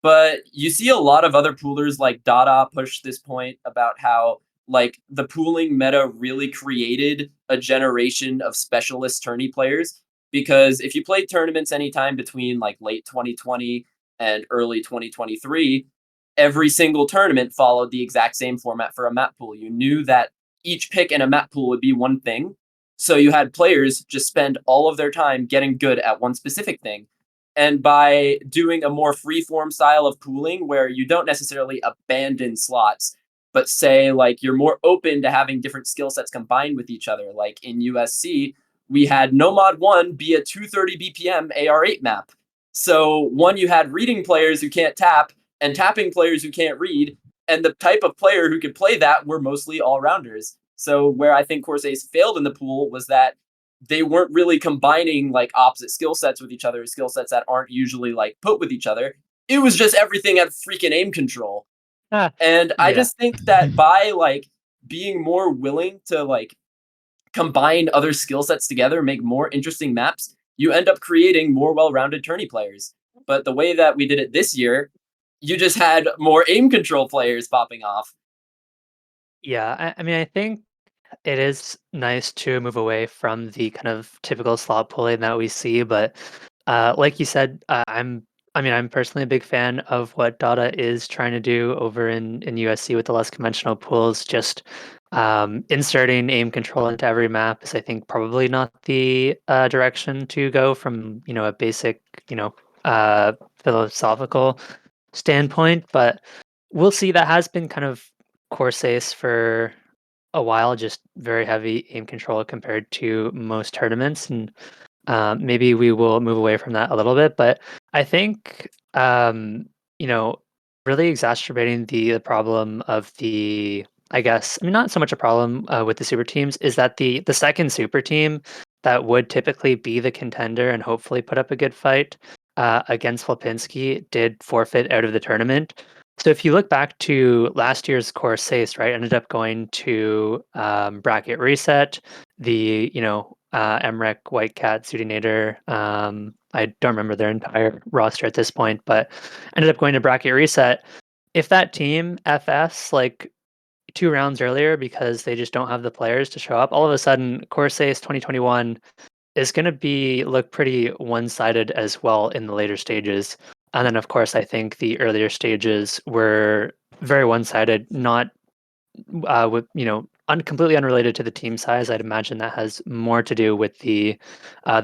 But you see a lot of other poolers like Dada push this point about how the pooling meta really created a generation of specialist tourney players, because if you played tournaments anytime between late 2020 and early 2023, every single tournament followed the exact same format for a map pool. You knew that each pick in a map pool would be one thing. So you had players just spend all of their time getting good at one specific thing. And by doing a more free-form style of pooling where you don't necessarily abandon slots, but say like you're more open to having different skill sets combined with each other. Like in USC, we had Nomad 1 be a 230 BPM AR8 map. So one, you had reading players who can't tap and tapping players who can't read, and the type of player who could play that were mostly all-rounders. So where I think Corsace failed in the pool was that they weren't really combining like opposite skill sets with each other, skill sets that aren't usually like put with each other. It was just everything at freaking aim control. Ah, And I yeah. just think that by like being more willing to like combine other skill sets together, make more interesting maps, you end up creating more well-rounded tourney players. But the way that we did it this year, you just had more aim control players popping off. Yeah, I mean, I think it is nice to move away from the kind of typical slot pulling that we see, but like you said, I'm personally a big fan of what Dota is trying to do over in USC with the less conventional pools. Just inserting aim control into every map is, I think, probably not the direction to go from a basic philosophical standpoint, but we'll see. That has been kind of Corsace for a while, just very heavy aim control compared to most tournaments, and maybe we will move away from that a little bit. But I think you know, really exacerbating the problem of the, I guess, I mean, not so much a problem with the super teams, is that the second super team that would typically be the contender and hopefully put up a good fight against Lipinski did forfeit out of the tournament. So if you look back to last year's Corsace, right, ended up going to bracket reset. The Emrek, Whitecat, Zudinator. I don't remember their entire roster at this point, but ended up going to bracket reset. If that team FS like 2 rounds earlier because they just don't have the players to show up, all of a sudden Corsace 2021 is going to be look pretty one-sided as well in the later stages. And then, of course, I think the earlier stages were very one-sided, not with completely unrelated to the team size. I'd imagine that has more to do with the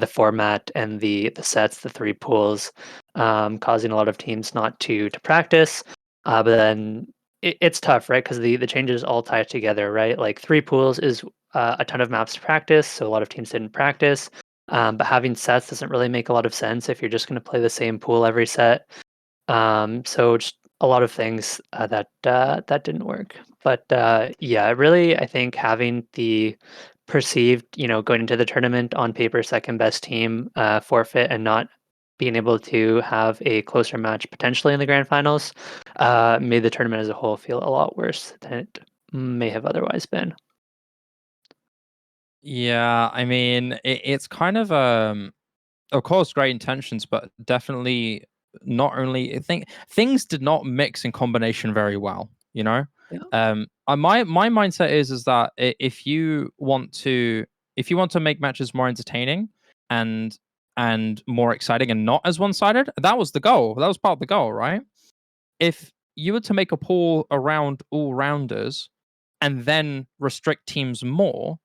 format and the sets, the three pools, causing a lot of teams not to practice. But then it's tough, right? Because the changes all tie together, right? Like three pools is a ton of maps to practice, so a lot of teams didn't practice. But having sets doesn't really make a lot of sense if you're just going to play the same pool every set. So just a lot of things that didn't work. But yeah, really, I think having the perceived, going into the tournament on paper second best team forfeit and not being able to have a closer match potentially in the grand finals made the tournament as a whole feel a lot worse than it may have otherwise been. Yeah, I mean, it's kind of course, great intentions, but definitely not only. I think things did not mix in combination very well. You know, Yeah. my mindset is that if you want to make matches more entertaining and more exciting and not as one sided, that was the goal. That was part of the goal, right? If you were to make a pool around all rounders and then restrict teams more,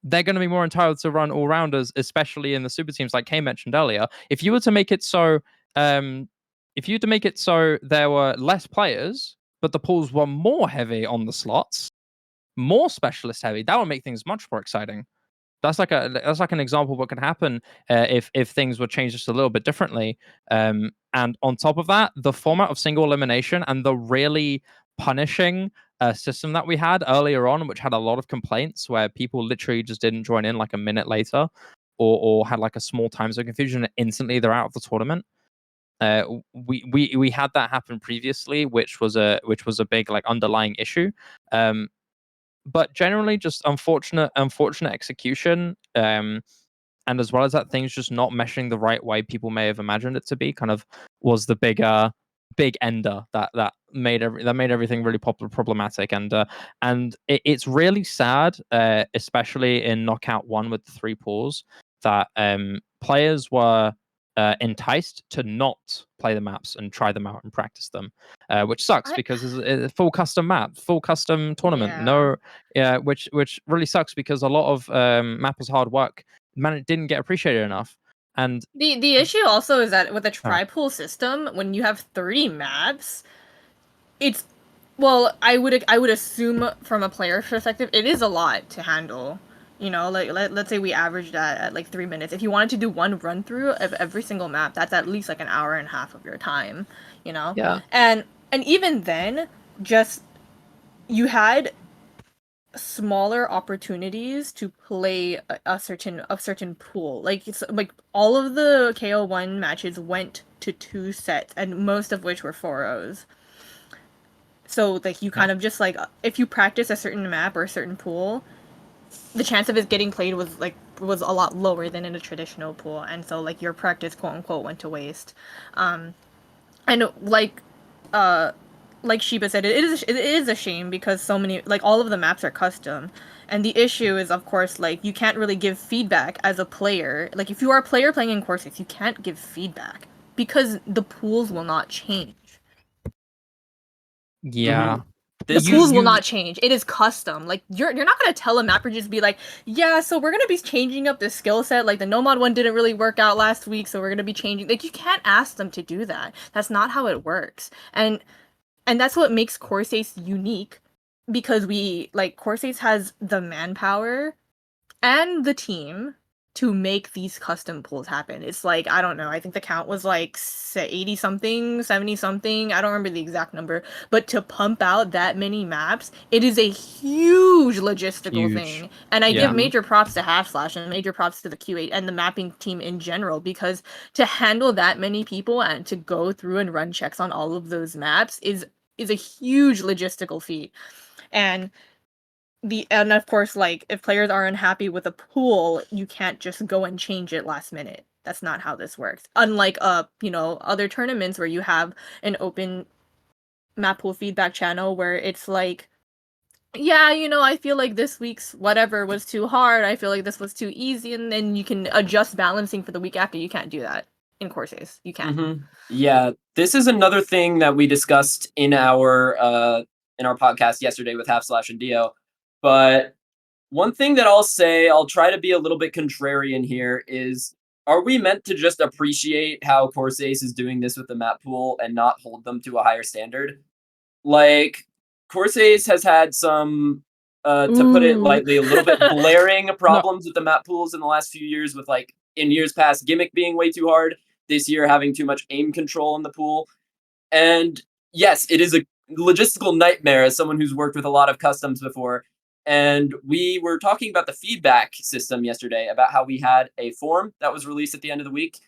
they're going to be more entitled to run all rounders, especially in the super teams, like Kay mentioned earlier. If you were to make it so, there were less players, but the pools were more heavy on the slots, more specialist heavy, that would make things much more exciting. That's like an example of what could happen if things were changed just a little bit differently. And on top of that, the format of single elimination and the really punishing system that we had earlier on, which had a lot of complaints where people literally just didn't join in like a minute later, or had like a small time zone confusion and instantly they're out of the tournament. We had that happen previously, which was a big like underlying issue. But generally just unfortunate execution, and as well as that, things just not meshing the right way people may have imagined it to be kind of was the big ender that made everything really problematic. And it's really sad, especially in knockout one with the three pools, that players were enticed to not play the maps and try them out and practice them, which sucks I because it's a full custom map, full custom tournament. Yeah. No, yeah, which really sucks because a lot of mappers' hard work didn't get appreciated enough. And The issue also is that with a Oh. tri-pool system, when you have 30 maps, it's well, I would assume from a player perspective, it is a lot to handle. You know, like let's say we averaged at like 3 minutes. If you wanted to do one run through of every single map, that's at least like an hour and a half of your time. You know, Yeah. and even then, just you had smaller opportunities to play a certain pool. Like it's like all of the KO1 matches went to 2 sets, and most of which were 4-0s. So like you kind of just like if you practice a certain map or a certain pool, the chance of it getting played was a lot lower than in a traditional pool, and so like your practice quote unquote went to waste. And uh like Sheba said, it is a shame because so many like all of the maps are custom. And the issue is of course like you can't really give feedback as a player. Like if you are a player playing in Corsace, you can't give feedback because the pools will not change. yeah, The This you pools is will you not change. It is custom. Like you're not gonna tell a mapper just be like, yeah, so we're gonna be changing up the skill set. Like the Nomad one didn't really work out last week, so we're gonna be changing. Like you can't ask them to do that. That's not how it works. And that's what makes Corsace unique, because we like Corsace has the manpower and the team to make these custom pools happen. It's like, I don't know, I think the count was like 80 something, 70 something, I don't remember the exact number, but to pump out that many maps, it is a huge logistical Huge. thing. And I give Yeah. major props to Half Slash and major props to the Q8 and the mapping team in general, because to handle that many people and to go through and run checks on all of those maps is a huge logistical feat. And of course, like if players are unhappy with a pool, you can't just go and change it last minute. That's not how this works. Unlike other tournaments where you have an open map pool feedback channel where it's like, yeah, I feel like this week's whatever was too hard. I feel like this was too easy, and then you can adjust balancing for the week after. You can't do that in Corsace. You can't. Yeah, this is another thing that we discussed in our podcast yesterday with Half Slash and Dio. But one thing that I'll say, I'll try to be a little bit contrarian here, is are we meant to just appreciate how Corsace is doing this with the map pool and not hold them to a higher standard? Like, Corsace has had some, to put it Ooh. lightly, a little bit blaring No, problems with the map pools in the last few years, with like in years past Gimmick being way too hard, this year having too much aim control in the pool. And yes, it is a logistical nightmare as someone who's worked with a lot of customs before. And we were talking about the feedback system yesterday, about how we had a form that was released at the end of the week,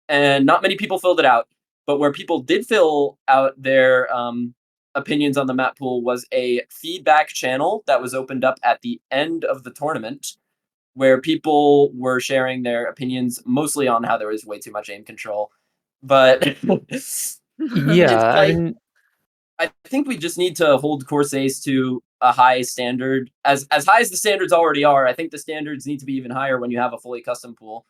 and not many people filled it out. But where people did fill out their opinions on the map pool was a feedback channel that was opened up at the end of the tournament, where people were sharing their opinions mostly on how there was way too much aim control. But Yeah, I like, mean, I think we just need to hold Corsace to a high standard. As high as the standards already are, I think the standards need to be even higher when you have a fully custom pool.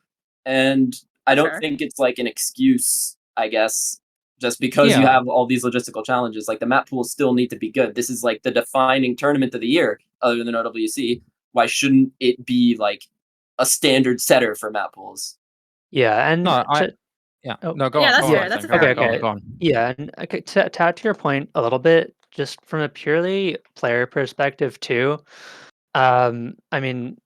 And I For don't sure. think it's like an excuse, I guess, just because you Yeah. have all these logistical challenges. Like the map pools still need to be good. This is like the defining tournament of the year, other than OWC. Why shouldn't it be like a standard setter for map pools? yeah, and no, oh, no, go Yeah, on, that's go on, fair. Austin, That's a go fair on, okay, go on, argument. okay. go on. Yeah, and okay, to add to your point a little bit, just from a purely player perspective too. I mean,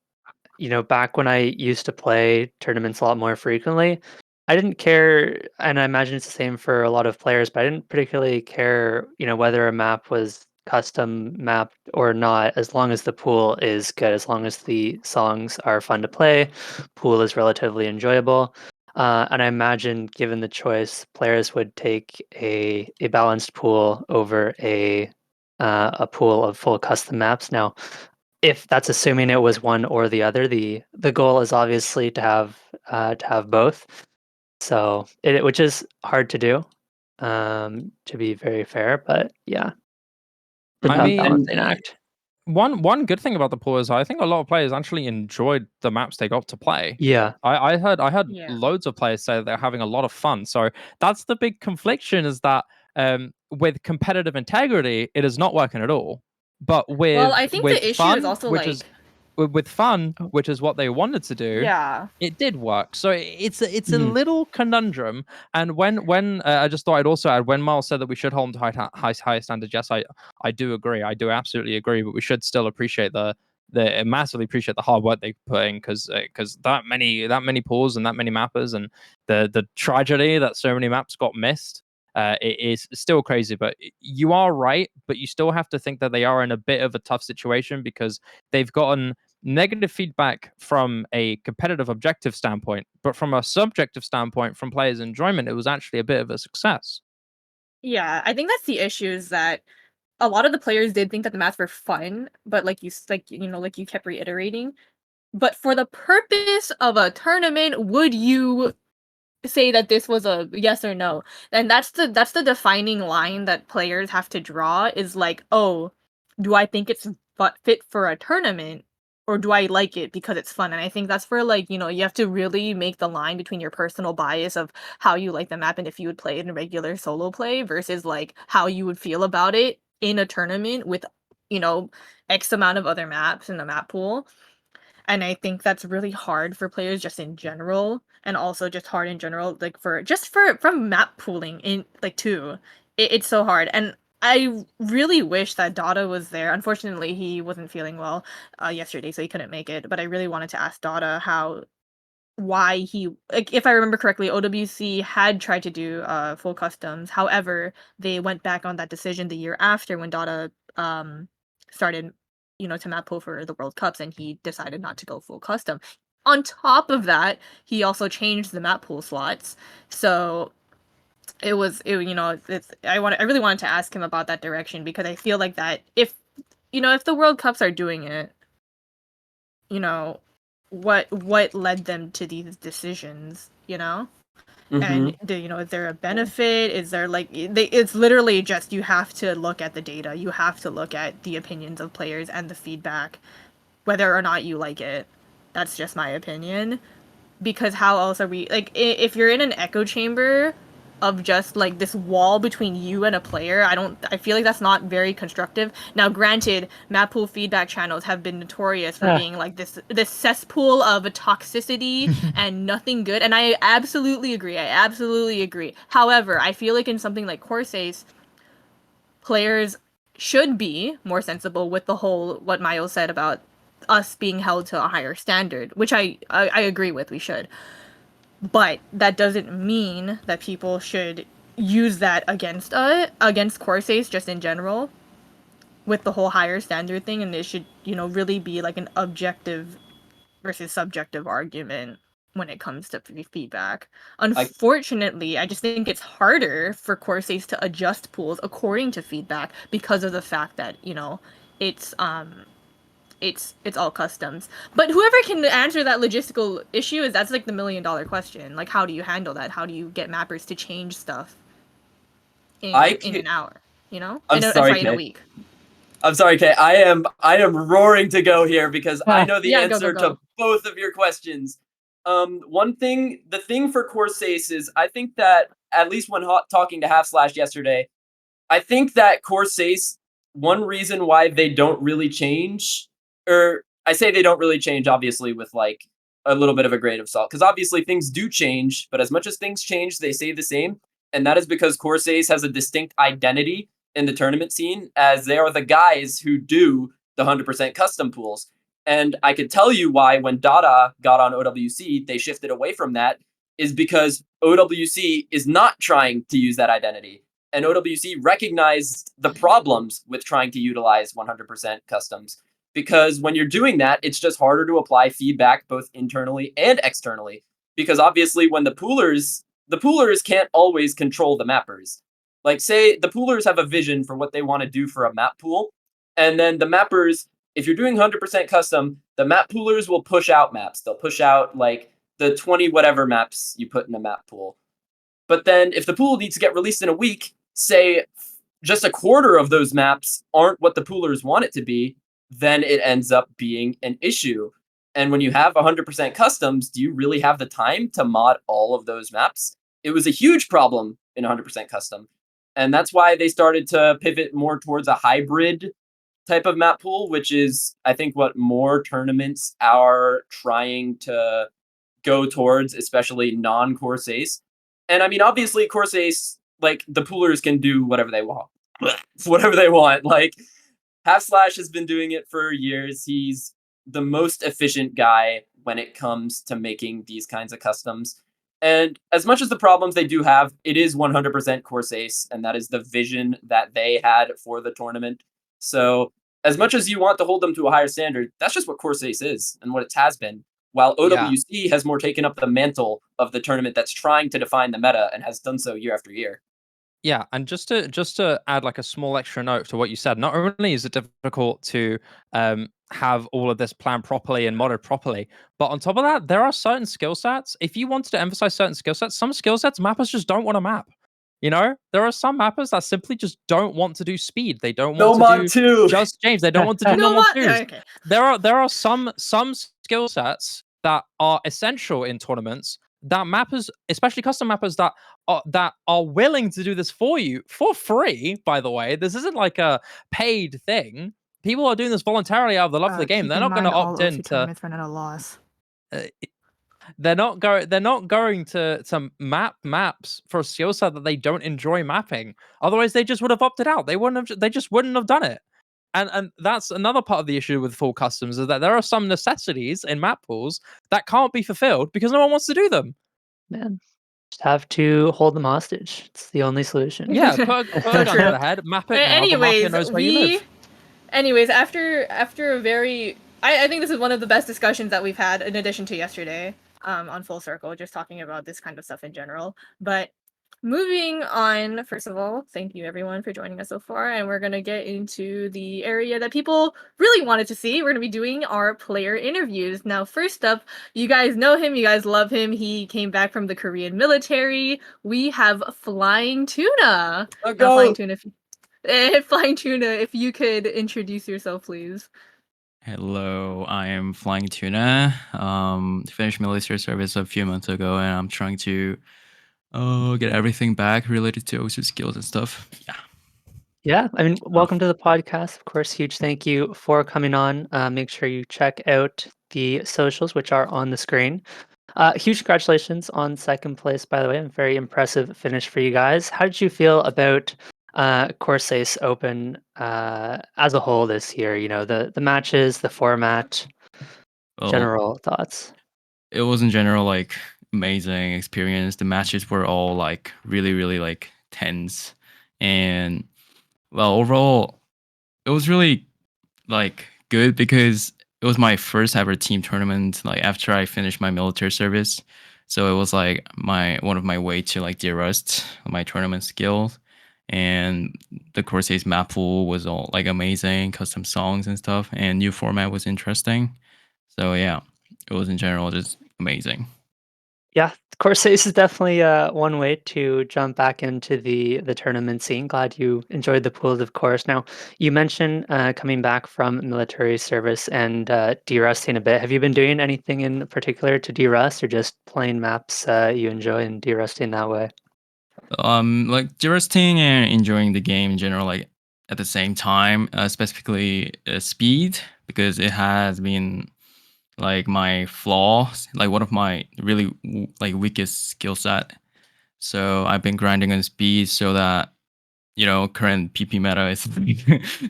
back when I used to play tournaments a lot more frequently, I didn't care, and I imagine it's the same for a lot of players, but I didn't particularly care, whether a map was custom mapped or not, as long as the pool is good, as long as the songs are fun to play, pool is relatively enjoyable. And I imagine, given the choice, players would take a balanced pool over a pool of full custom maps. Now, if that's assuming it was one or the other, the goal is obviously to have both. So which is hard to do, to be very fair, but yeah, it's a I tough mean, And balancing act. One good thing about the pool is I think a lot of players actually enjoyed the maps they got to play. Yeah. I heard Yeah. loads of players say they're having a lot of fun. So that's the big confliction, is that with competitive integrity, it is not working at all. But Well, I with think the issue is fun, also which is like, with fun, Oh. which is what they wanted to do, yeah. it did work. So it's a Mhm. little conundrum. And when I just thought I'd also add, when Miles said that we should hold them to high standards, yes, I do agree. I do absolutely agree. But we should still appreciate the massively appreciate the hard work they put in, because that many pools and that many mappers, and the tragedy that so many maps got missed. It is still crazy. But you are right. But you still have to think that they are in a bit of a tough situation, because they've gotten negative feedback from a competitive objective standpoint, but from a subjective standpoint, from players' enjoyment, it was actually a bit of a success. Yeah, I think that's the issue, is that a lot of the players did think that the maps were fun, but like like you kept reiterating. But for the purpose of a tournament, would you say that this was a yes or no? And that's the defining line that players have to draw, is like, oh, do I think it's fit for a tournament, or do I like it because it's fun? And I think that's where, like, you have to really make the line between your personal bias of how you like the map and if you would play it in regular solo play versus like how you would feel about it in a tournament with, you know, X amount of other maps in the map pool. And I think that's really hard for players just in general, and also just hard in general, like for from map pooling in like too. It's so hard, and I really wish that Dada was there. Unfortunately, he wasn't feeling well yesterday, so he couldn't make it. But I really wanted to ask Dada why he, like, if I remember correctly, OWC had tried to do full customs. However, they went back on that decision the year after when Dada started, to map pool for the World Cups, and he decided not to go full custom. On top of that, he also changed the map pool slots. So I really wanted to ask him about that direction, because I feel like that if the World Cups are doing it, you know, what led them to these decisions, Mm-hmm. and is there a benefit? Is there like it's literally just, you have to look at the data, you have to look at the opinions of players and the feedback, whether or not you like it. That's just my opinion, because how else are we, like, if you're in an echo chamber of just like this wall between you and a player, I feel like that's not very constructive. Now granted, map pool feedback channels have been notorious for Ah. being like this cesspool of toxicity and nothing good, and I absolutely agree. However, I feel like in something like Corsace, players should be more sensible with the whole, what Miles said about us being held to a higher standard, which I agree with, we should. But that doesn't mean that people should use that against Corsace just in general, with the whole higher standard thing, and it should, really be like an objective versus subjective argument when it comes to feedback. I Unfortunately, I just think it's harder for Corsace to adjust pools according to feedback, because of the fact that, it's it's all customs. But whoever can answer that logistical issue, that's like the $1 million question. Like, how do you handle that? How do you get mappers to change stuff I in can, an hour? I'm sorry, In a Kay. week. I'm sorry, Kay. I am roaring to go here because I Ah. know the Yeah, go go answer to go. both of your questions. The thing for Corsace is, I think that at least when talking to Half Slash yesterday, I think that Corsace, one reason why they don't really change, or I say they don't really change, obviously, with like a little bit of a grain of salt, because obviously things do change, but as much as things change, they stay the same. And that is because Corsace has a distinct identity in the tournament scene, as they are the guys who do the 100% custom pools. And I could tell you why when Dada got on OWC, they shifted away from that, is because OWC is not trying to use that identity. And OWC recognized the problems with trying to utilize 100% customs. Because when you're doing that, it's just harder to apply feedback both internally and externally. Because obviously, when the poolers can't always control the mappers. Like, say the poolers have a vision for what they want to do for a map pool, and then the mappers, if you're doing 100% custom, the map poolers will push out maps. They'll push out like the 20 whatever maps you put in a map pool. But then if the pool needs to get released in a week, say just a quarter of those maps aren't what the poolers want it to be, then it ends up being an issue. And when you have 100% customs, do you really have the time to mod all of those maps? It was a huge problem in 100% custom. And that's why they started to pivot more towards a hybrid type of map pool, which is, I think, what more tournaments are trying to go towards, especially non-Corsace. And I mean, obviously, Corsace, like, the poolers can do whatever they want. Whatever they want. Like, Half Slash has been doing it for years. He's the most efficient guy when it comes to making these kinds of customs. And as much as the problems they do have, it is 100% Corsace, and that is the vision that they had for the tournament. So, as much as you want to hold them to a higher standard, that's just what Corsace is and what it has been. While Yeah. OWC has more taken up the mantle of the tournament that's trying to define the meta and has done so year after year. Yeah, and just to add like a small extra note to what you said, not only is it difficult to have all of this planned properly and modded properly, but on top of that, there are certain skill sets. If you wanted to emphasize certain skill sets, some skill sets mappers just don't want to map. You know, there are some mappers that simply just don't want to do speed. They don't want No to mod do 2! just James. They don't want to do No normal what? twos. Okay. There are some skill sets that are essential in tournaments that mappers, especially custom mappers, that are willing to do this for you for free. By the way, this isn't like a paid thing. People are doing this voluntarily out of the love of the game. Keep They're in not going mind to all opt OC in to. tournaments run at a loss. They're not going to map maps for a skill set that they don't enjoy mapping. Otherwise, they just would have opted out. They just wouldn't have done it. And that's another part of the issue with full customs, is that there are some necessities in map pools that can't be fulfilled because no one wants to do them. Man, just have to hold them hostage. It's the only solution. Yeah, put a gun True. to the head, map it now. The mafia knows where you live. Anyways, after a very, I think this is one of the best discussions that we've had in addition to yesterday, on Full Circle, just talking about this kind of stuff in general. But moving on, first of all, thank you everyone for joining us so far, and we're gonna get into the area that people really wanted to see. We're gonna be doing our player interviews. Now, first up, you guys know him, you guys love him. He came back from the Korean military. We have FlyingTuna. Now, FlyingTuna, FlyingTuna, if you could introduce yourself, please. Hello, I am FlyingTuna. Finished military service a few months ago, and I'm trying to get everything back related to OSU skills and stuff. Yeah. Yeah, I mean, welcome to the podcast. Of course, huge thank you for coming on. Make sure you check out the socials, which are on the screen. Huge congratulations on second place, by the way. A very impressive finish for you guys. How did you feel about Corsace Open as a whole this year? You know, the matches, the format, Well, general thoughts. it was in general like amazing experience. The matches were all like really like tense, and well, overall, it was really like good because it was my first ever team tournament. Like after I finished my military service, so it was like one of my way to like de-rust my tournament skills. And the Corsace map pool was all like amazing, custom songs and stuff, and new format was interesting. So yeah, it was in general just amazing. Yeah, Corsace is definitely one way to jump back into the tournament scene. Glad you enjoyed the pools, of course. Now, you mentioned coming back from military service and de-rusting a bit. Have you been doing anything in particular to de-rust, or just playing maps you enjoy and de-rusting that way? Like de-rusting and enjoying the game in general, like at the same time, specifically speed, because it has been like my flaws, like one of my really like weakest skill set. So I've been grinding on speed so that current PP meta is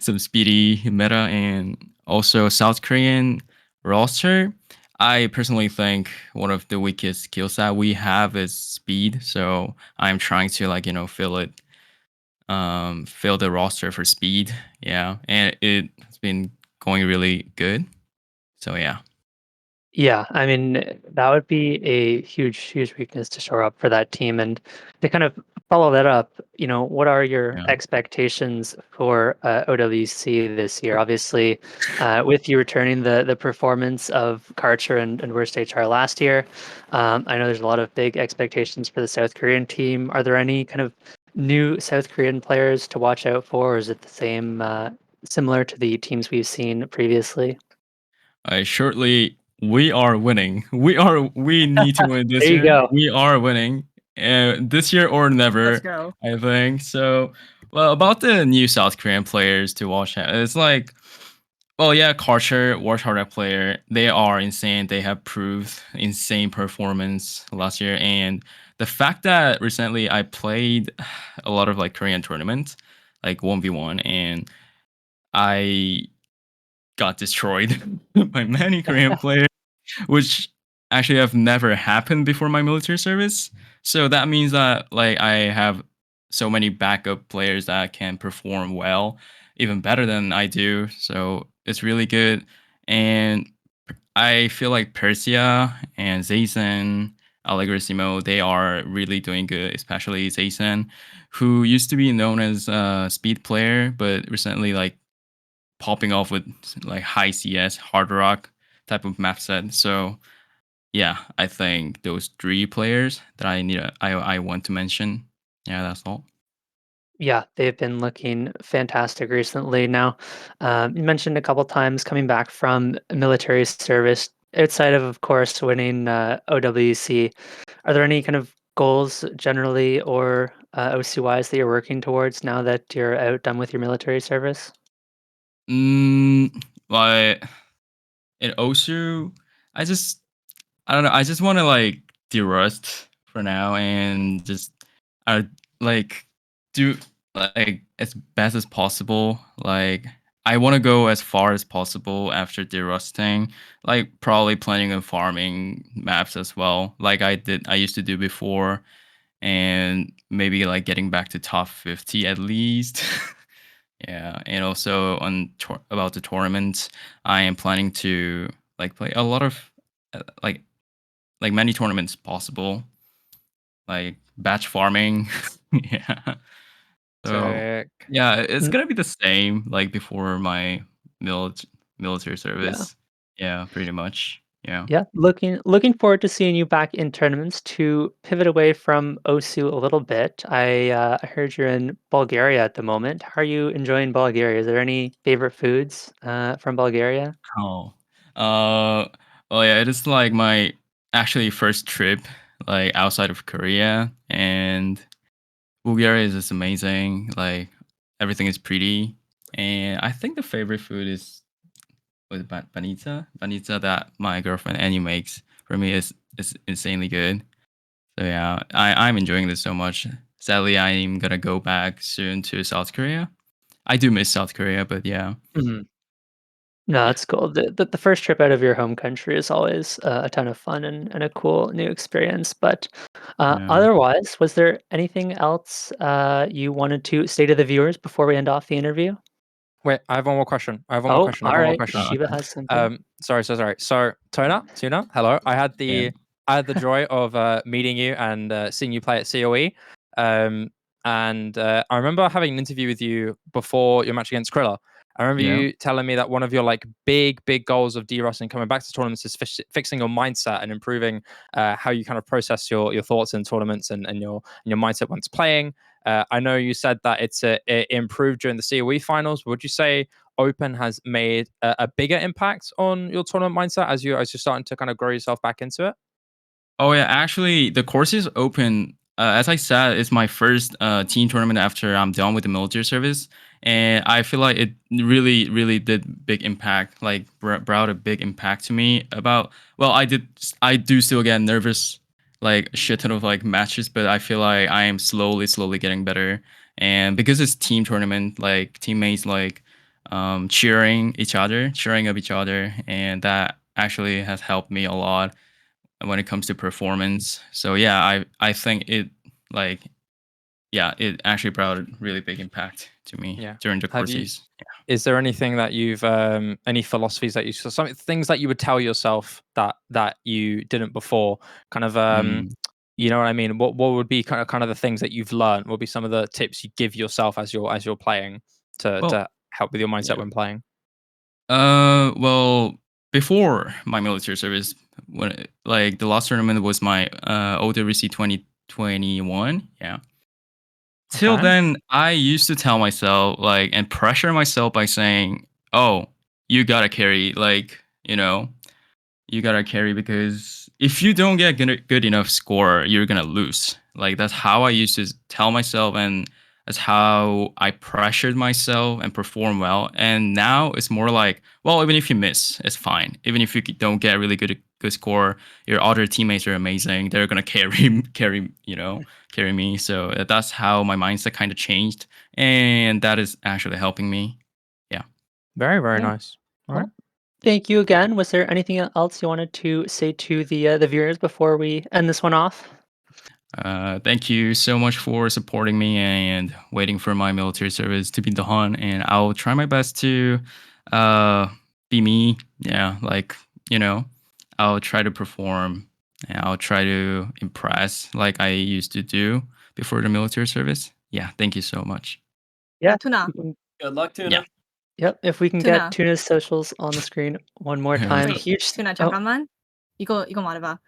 some speedy meta, and also South Korean roster. I personally think one of the weakest skill set we have is speed. So I'm trying to like fill the roster for speed. Yeah, and it has been going really good. So yeah. Yeah, I mean, that would be a huge weakness to shore up for that team. And to kind of follow that up, what are your Yeah. expectations for OWC this year? Obviously, with you returning the performance of Karcher and Worst HR last year, I know there's a lot of big expectations for the South Korean team. Are there any kind of new South Korean players to watch out for, or is it the same similar to the teams we've seen previously? Shortly, we are winning. We need to win this There you year. go. We are winning. This year or Let's never, go. I think. So, well, about the new South Korean players to watch out, it's like, well, yeah, Karcher, Warshard player, they are insane. They have proved insane performance last year. And the fact that recently I played a lot of like Korean tournaments, like 1v1, and I got destroyed by many Korean players, which actually have never happened before my military service. So that means that like I have so many backup players that can perform well, even better than I do. So it's really good. And I feel like Persia and Zaysen, Allegrissimo, they are really doing good, especially Zaysen, who used to be known as a speed player, but recently like popping off with like high CS, hard rock type of map set. So yeah, I think those three players that I want to mention. Yeah, that's all. Yeah, they've been looking fantastic recently. Now, you mentioned a couple times coming back from military service. Outside of course, winning OWC, are there any kind of goals generally or OC-wise that you're working towards now that you're out done with your military service? Like in Osu, I just I don't know. I just want to like de-rust for now and just uh like do like as best as possible. Like I want to go as far as possible after de-rusting. Like probably planning on farming maps as well, like I used to do before, and maybe like getting back to top 50 at least. Yeah, and also about the tournaments, I am planning to like play a lot of like many tournaments possible, like batch farming. Yeah. So Sick. yeah, it's Mm, gonna be the same like before my milit- military yeah. service. Yeah, pretty much. Yeah. Yeah, looking forward to seeing you back in tournaments. To pivot away from OSU a little bit, I heard you're in Bulgaria at the moment. How are you enjoying Bulgaria? Is there any favorite foods from Bulgaria? Oh. Uh. Well, yeah. It is like my actually first trip like outside of Korea, and Bulgaria is just amazing. Like everything is pretty, and I think the favorite food is with banitsa. Banitsa that my girlfriend Annie makes for me is insanely good. So yeah, I'm enjoying this so much. Sadly, I'm gonna go back soon to South Korea. I do miss South Korea, but yeah, Mhm. No, that's cool. The first trip out of your home country is always a ton of fun and a cool new experience. But yeah. otherwise, was there anything else you wanted to say to the viewers before we end off the interview? Wait, I have one more question. I have one more Oh, question. I have all one more right. question. Shiva has something. Sorry. So, Tuna, hello. Yeah. I had the joy of meeting you and seeing you play at COE. Um, and I remember having an interview with you before your match against Krilla. I remember Yeah. you telling me that one of your like big goals of D-Ross and coming back to tournaments is fixing your mindset and improving how you kind of process your thoughts in tournaments and your mindset once playing. I know you said that it improved during the COE finals. Would you say Open has made a bigger impact on your tournament mindset as you're starting to kind of grow yourself back into it? Oh yeah, actually, the course is open. As I said, it's my first team tournament after I'm done with the military service, and I feel like it really did big impact. Like brought a big impact to me. About well, I do still get nervous, like a shit ton of like matches, but I feel like I am slowly getting better. And because it's team tournament, like teammates like cheering up each other, and that actually has helped me a lot when it comes to performance. So yeah, I think it like yeah, it actually brought a really big impact to me Yeah. during the Have you? courses. Is there anything that you've any philosophies that some things that you would tell yourself that you didn't before? Kind of Mm, you know what I mean? What would be kind of the things that you've learned? What would be some of the tips you give yourself as you're playing well, to help with your mindset yeah. when playing? Well, before my military service, when like the last tournament was my OWC 2021. Yeah. till Okay. then, I used to tell myself like and pressure myself by saying, "Oh, you gotta carry." Like you gotta carry because if you don't get good enough score, you're gonna lose. Like that's how I used to tell myself, and that's how I pressured myself and perform well. And now it's more like, well, even if you miss, it's fine. Even if you don't get really good score, your other teammates are amazing. They're gonna carry me. So that's how my mindset kind of changed, and that is actually helping me. Yeah. Very, very Yeah. nice. All right. Well, thank you again. Was there anything else you wanted to say to the viewers before we end this one off? Thank you so much for supporting me and waiting for my military service to be done. And I'll try my best to be me. Yeah, like, I'll try to perform and I'll try to impress like I used to do before the military service. Yeah, thank you so much. Yeah. Tuna. Good luck, Tuna. Yeah. Yep. If we can Tuna. get Tuna's socials on the screen one more time. Wait, Huge. Tuna, Oh, 잠깐만. 이거 말해봐.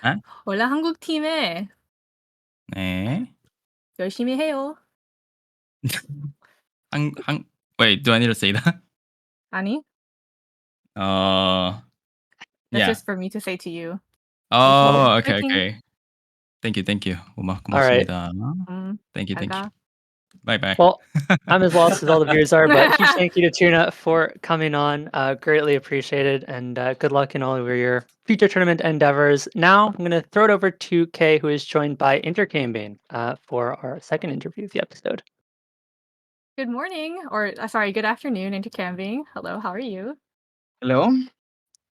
아? 원래 한국 팀에 네. 열심히 해요. Wait, do I need to say that? 아니? Uh, That's yeah. just for me to say to you. Oh, okay, 파이팅. okay. Thank you. all right. 고맙습니다. Thank you. 잘 가. Bye. Well, I'm as lost as all the viewers are, but huge thank you to Tuna for coming on. Greatly appreciated, and good luck in all of your future tournament endeavors. Now, I'm going to throw it over to Kay, who is joined by Intercambing for our second interview of the episode. Good morning, or sorry, good afternoon, Intercambing. Hello, how are you? Hello?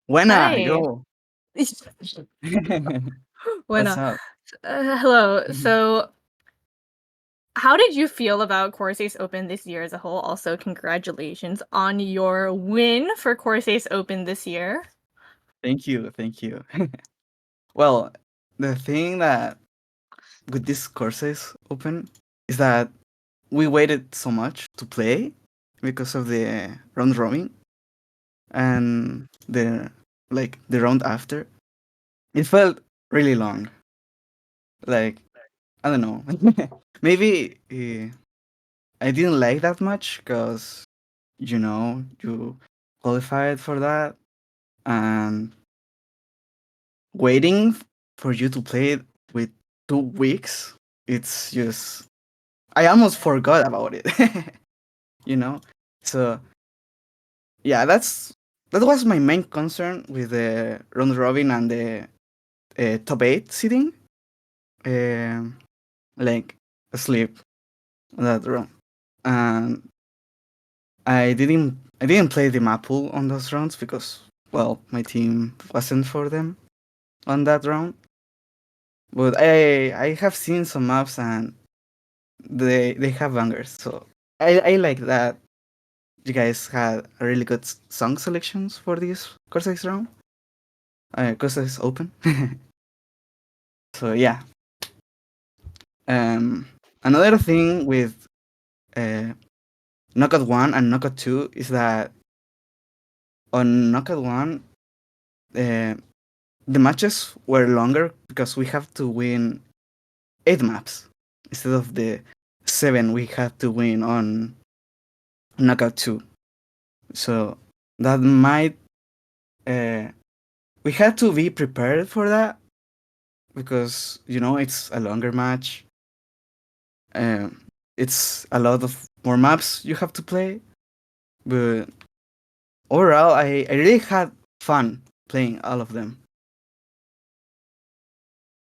Buena, Hi. yo. What's Buena. up? Hello. So, how did you feel about Corsace Open this year as a whole? Also, congratulations on your win for Corsace Open this year. Thank you. Well, the thing that with this Corsace Open is that we waited so much to play because of the round robin and the round after. It felt really long. Like, I don't know. Maybe I didn't like that much because you qualified for that, and waiting for you to play it with 2 weeks, it's just I almost forgot about it. you know so yeah, that was my main concern with the round robin and the top 8 seeding. Like asleep on that round, and I didn't play the map pool on those rounds because, well, my team wasn't for them on that round. But I have seen some maps and they have bangers, so I like that you guys had a really good song selections for this Corsace round. Corsace Open. So yeah. Another thing with Knockout 1 and Knockout 2 is that on Knockout 1, the matches were longer because we have to win 8 maps instead of the 7 we had to win on Knockout 2. So that might we had to be prepared for that because it's a longer match. It's a lot of more maps you have to play, but overall I really had fun playing all of them.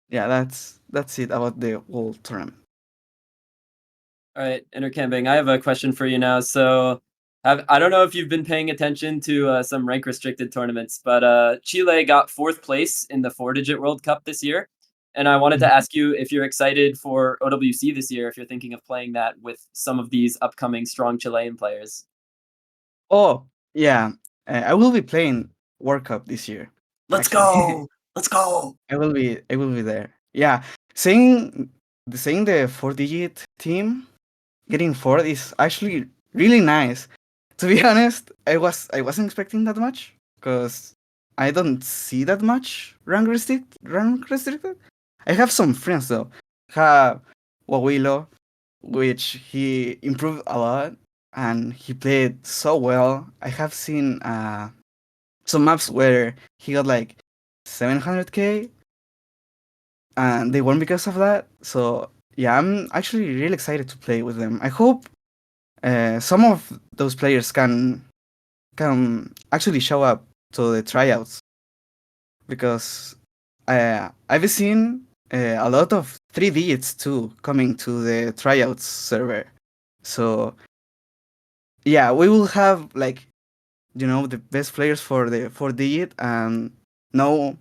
Yeah, that's it about the whole tournament. All right, Intercambing, I have a question for you now. So, I don't know if you've been paying attention to some rank restricted tournaments, but Chile got 4th place in the 4-digit World Cup this year. And I wanted to ask you if you're excited for OWC this year, if you're thinking of playing that with some of these upcoming strong Chilean players. Oh, yeah. I will be playing World Cup this year. Let's actually. go! Let's go! I will be there. Yeah. Saying the 4-digit team getting 4th is actually really nice. To be honest, I wasn't expecting that much because I don't see that much rank restricted. I have some friends though. Have Wawilo, which he improved a lot and he played so well. I have seen some maps where he got like 700k and they won because of that. So yeah, I'm actually really excited to play with them. I hope some of those players can actually show up to the tryouts because I've seen a lot of 3 digits too coming to the tryouts server. So yeah, we will have like the best players for the 4 digit, and now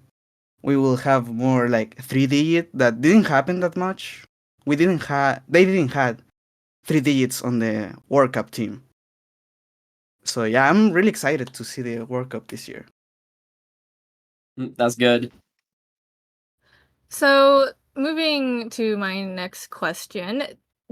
we will have more like 3 digit that didn't happen that much. They didn't had 3 digits on the World Cup team. So yeah, I'm really excited to see the World Cup this year. That's good. So, moving to my next question,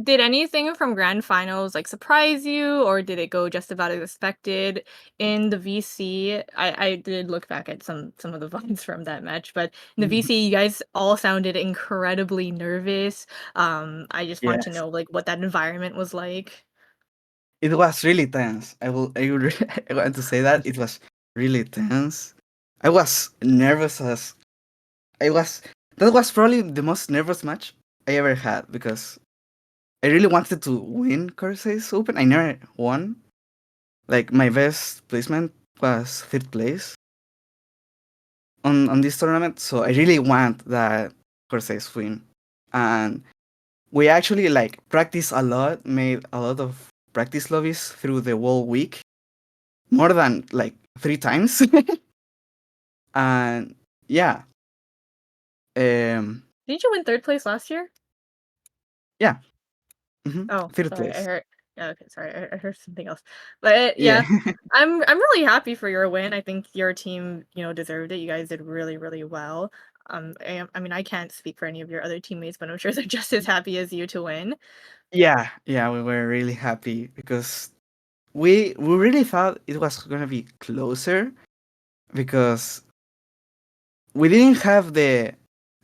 did anything from grand finals like surprise you, or did it go just about as expected in the VC? I did look back at some of the VODs from that match, but in the VC, you guys all sounded incredibly nervous. I just want to Yes. know like what that environment was like. It was really tense. I want to say that it was really tense. I was nervous as I was. That was probably the most nervous match I ever had because I really wanted to win Corsace Open. I never won. Like my best placement was third place on this tournament, so I really want that Corsace win. And we actually like practiced a lot, made a lot of practice lobbies through the whole week, more than like 3 times. And yeah, um, Didn't you win third place last year? yeah, Oh, third sorry, I place. heard. Yeah, okay, sorry, I heard something else. But Yeah. yeah, I'm really happy for your win. I think your team, deserved it. You guys did really, really well. I mean, I can't speak for any of your other teammates, but I'm sure they're just as happy as you to win. Yeah, we were really happy because we really thought it was gonna be closer because we didn't have the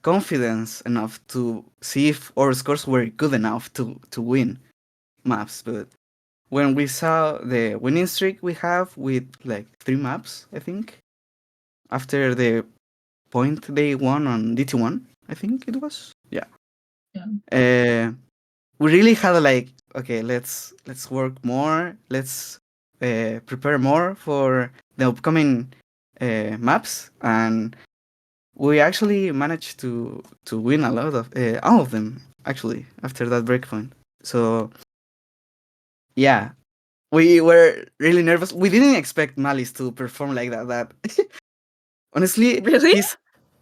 confidence enough to see if our scores were good enough to win maps. But when we saw the winning streak we have with like 3 maps, I think, after the point they won on DT1, I think it was. Yeah. Uh, we really had like, okay, let's work more, let's prepare more for the upcoming maps, and we actually managed to win a lot of all of them actually after that breakpoint. So yeah, we were really nervous. We didn't expect Malice to perform like that. Honestly, Really?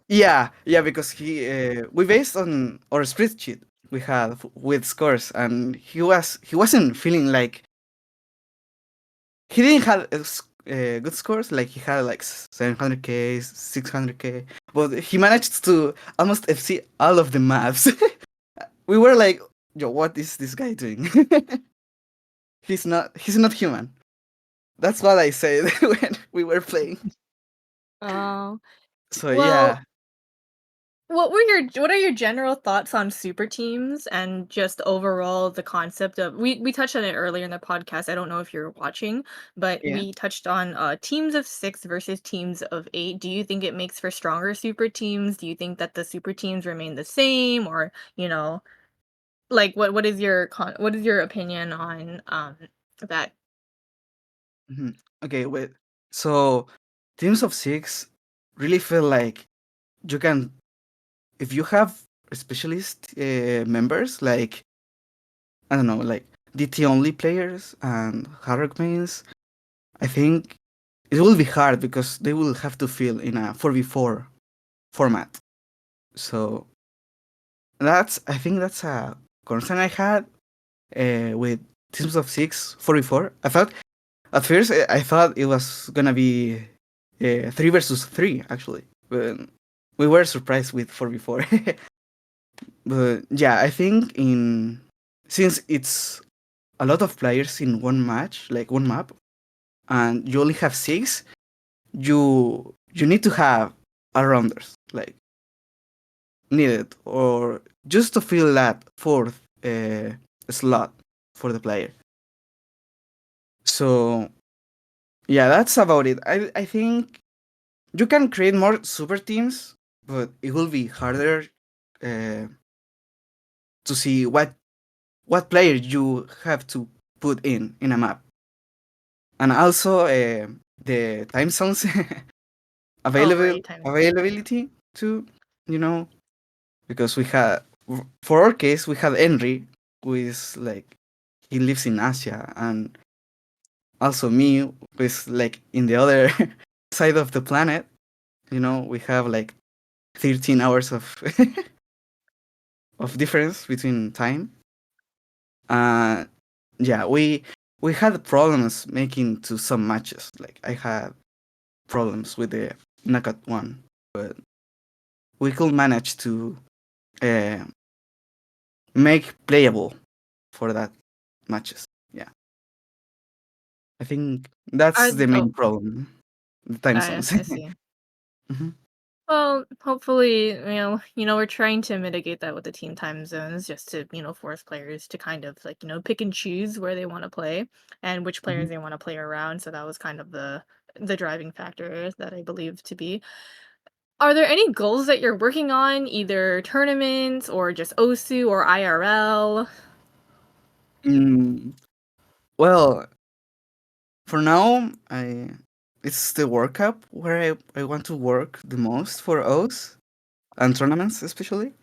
yeah, because we based on our spreadsheet we had with scores, and he wasn't feeling like he didn't have good scores. Like he had like 700k, 600k, but he managed to almost FC all of the maps. We were like, yo, what is this guy doing? He's not human. That's what I said when we were playing. Oh, So well, yeah. what are your general thoughts on super teams and just overall the concept of we touched on it earlier in the podcast. I don't know if you're watching, but Yeah. we touched on teams of 6 versus teams of 8. Do you think it makes for stronger super teams? Do you think that the super teams remain the same, or, like what is your opinion on that? Mhm. Okay, wait. So teams of 6 really feel like you can, if you have specialist members like, I don't know, like DT only players and hard mains, I think it will be hard because they will have to fill in a 4v4 format. So I think that's a concern I had with teams of 6 4v4. I thought at first I thought it was gonna be 3 versus 3 actually, but we were surprised with 4v4. But yeah, I think in since it's a lot of players in one match, like one map, and you only have 6, you need to have a rounders like needed, or just to fill that fourth slot for the player. So yeah, that's about it. I think you can create more super teams, but it will be harder uh, to see what player you have to put in a map, and also the time zones Oh, right, time. availability too. You know, because we had for our case we had Henry, who is like he lives in Asia, and also me, who is like in the other side of the planet. You know, we have like 13 hours of of difference between time. Uh yeah, we had problems making to some matches. Like I had problems with the knockout one, but we could manage to uh, make playable for that matches. Yeah, I think that's Are the oh, main problem. The time zones. I see. Mhm. Well, hopefully, we're trying to mitigate that with the team time zones just to, force players to kind of like, pick and choose where they want to play and which players Mhm. they want to play around. So that was kind of the driving factor that I believe to be. Are there any goals that you're working on, either tournaments or just OSU or IRL? Mm, well, for now, I it's the World Cup where I want to work the most for O's and tournaments especially.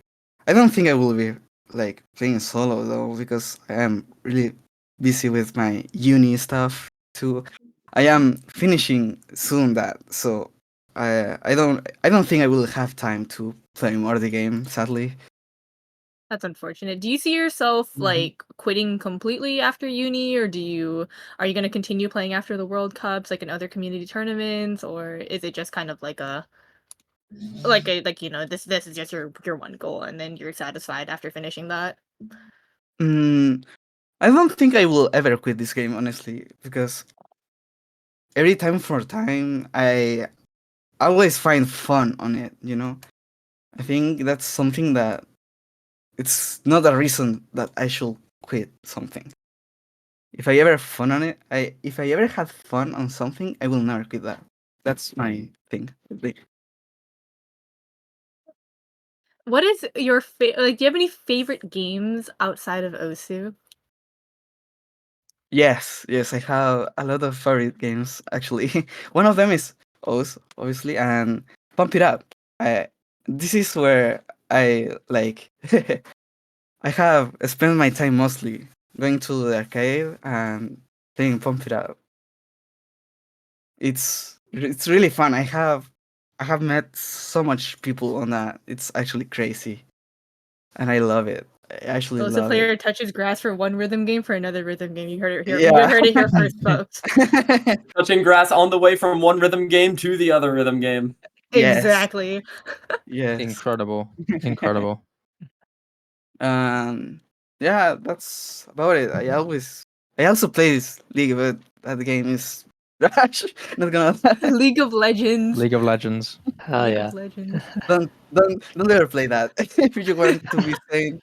I don't think I will be like playing solo though because I am really busy with my uni stuff too. I am finishing soon that, so I don't think I will have time to play more the game, sadly. That's unfortunate. Do you see yourself Mhm. like quitting completely after uni, or are you going to continue playing after the World Cups, like in other community tournaments, or is it just kind of like this is just your one goal, and then you're satisfied after finishing that? Mm, I don't think I will ever quit this game honestly because every time for time I always find fun on it, you know? I think that's something that it's not a reason that I should quit something. If I ever fun on it, if I ever had fun on something, I will never quit that. That's my thing. What is your do you have any favorite games outside of OSU? Yes, I have a lot of favorite games actually. One of them is O's, obviously, and Pump It Up. I This is where I like I have spent my time mostly going to the arcade and playing Pump It Up. It's really fun. I have met so much people on that. It's actually crazy, and I love it. I actually Oh, so love it. player touches grass for one rhythm game for another rhythm game. You heard it here. You Yeah. heard it here first, folks. Touching grass on the way from one rhythm game to the other rhythm game. Yes. Exactly. Yes. Incredible. Incredible. Um. Yeah, that's about it. I also play this league, but that game is trash. Not gonna lie. League of Legends. League of Legends. Hell League yeah. of Legends. Don't ever play that if you want to be sane.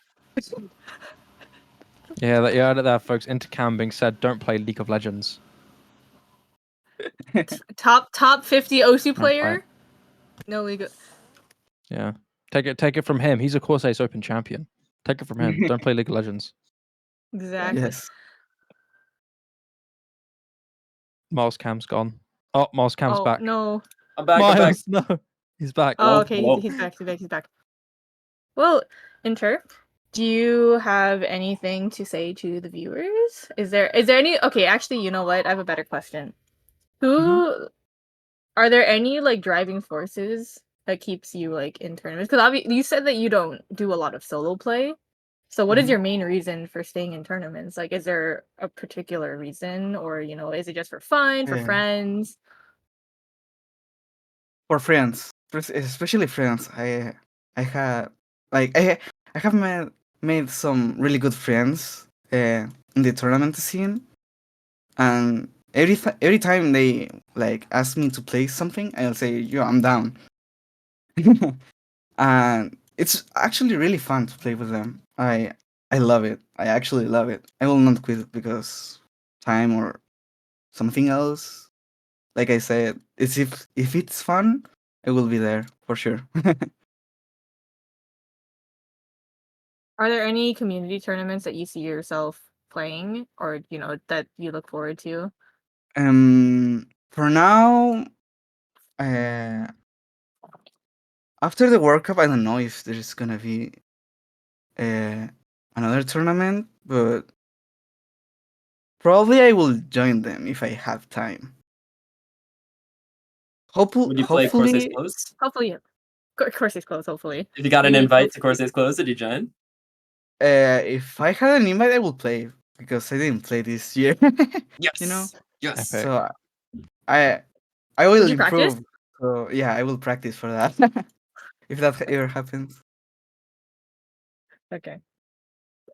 Yeah, you heard it there, folks. Intercambing said, "Don't play League of Legends." Top 50 OSU Don't play player. it. No League of Yeah, take it from him. He's a Corsace Open champion. Take it from him. Don't play League of Legends. Exactly. Yes. Miles Cam's gone. Oh, Miles Cam's Oh back. no. I'm back. I'm back. Miles, no, he's back. Oh, Hello. okay. Hello. He's back. He's back. He's back. Well, Inter, do you have anything to say to the viewers? Is there any? Okay, actually, you know what? I have a better question. Mhm. Who are there any like driving forces that keeps you like in tournaments? Because obviously you said that you don't do a lot of solo play. So what is Mhm. your main reason for staying in tournaments? Like, is there a particular reason, or is it just for fun, for Yeah. friends? For friends, especially friends. I have like I have made some really good friends in the tournament scene, and every time they like ask me to play something, I'll say, "Yo, I'm down." And it's actually really fun to play with them. I love it. I actually love it. I will not quit because time or something else. Like I said, it's if it's fun, I will be there for sure. Are there any community tournaments that you see yourself playing, or that you look forward to? For now, uh, after the World Cup, I don't know if there's gonna be uh, another tournament, but probably I will join them if I have time. Would you play Corsace Hopefully, Close? Hopefully, of course it's closed. Hopefully, If you got we an need invite to hopefully. Corsace Close, did you join? if I had an invite, I will play because I didn't play this year. You know, Epic. so I I will Did you practice? improve. So yeah, I will practice for that if that ever happens. Okay.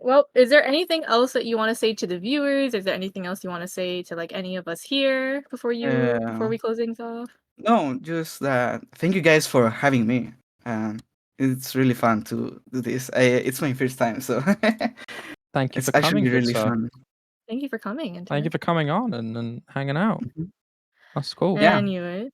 Well, is there anything else that you want to say to the viewers? Is there anything else you want to say to like any of us here before Uh, we close things off? no, just thank you guys for having me. It's really fun to do this. It's my first time, so Thank you it's for coming, actually good really sir. fun. Thank you for coming, Thank you for coming on and hanging out. Mhm. That's cool. Yeah. Anyway.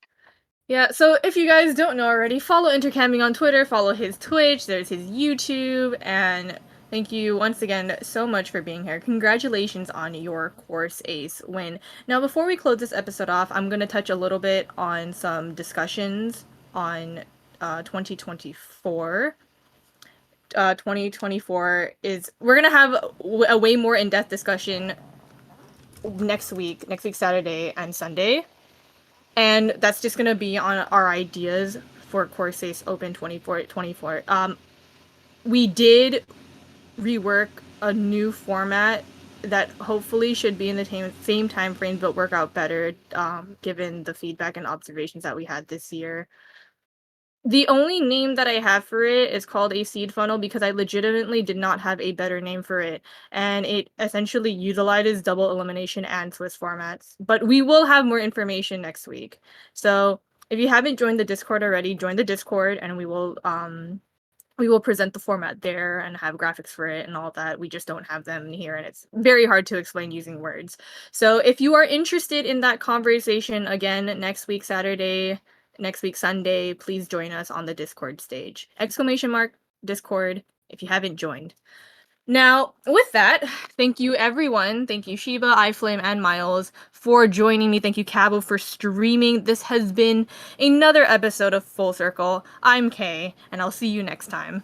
Yeah, so if you guys don't know already, follow Intercambing on Twitter, follow his Twitch, there's his YouTube, and thank you once again so much for being here. Congratulations on your Corsace win. Now, before we close this episode off, I'm going to touch a little bit on some discussions on 2024. 2024 is, we're going to have a way more in-depth discussion next week Saturday and Sunday. And that's just gonna be on our ideas for Corsace Open 24. We did rework a new format that hopefully should be in the same time frame but work out better, given the feedback and observations that we had this year. The only name that I have for it is called a seed funnel because I legitimately did not have a better name for it. And it essentially utilizes double elimination and Swiss formats. But we will have more information next week. So if you haven't joined the Discord already, join the Discord and we will present the format there and have graphics for it and all that. We just don't have them here and it's very hard to explain using words. So if you are interested in that conversation again next week Saturday, next week Sunday, please join us on the Discord stage. !Discord if you haven't joined. Now, with that, thank you everyone. Thank you Shiba, iFlame, and Miles for joining me. Thank you Cabo for streaming. This has been another episode of Full Circle. I'm Kay, and I'll see you next time.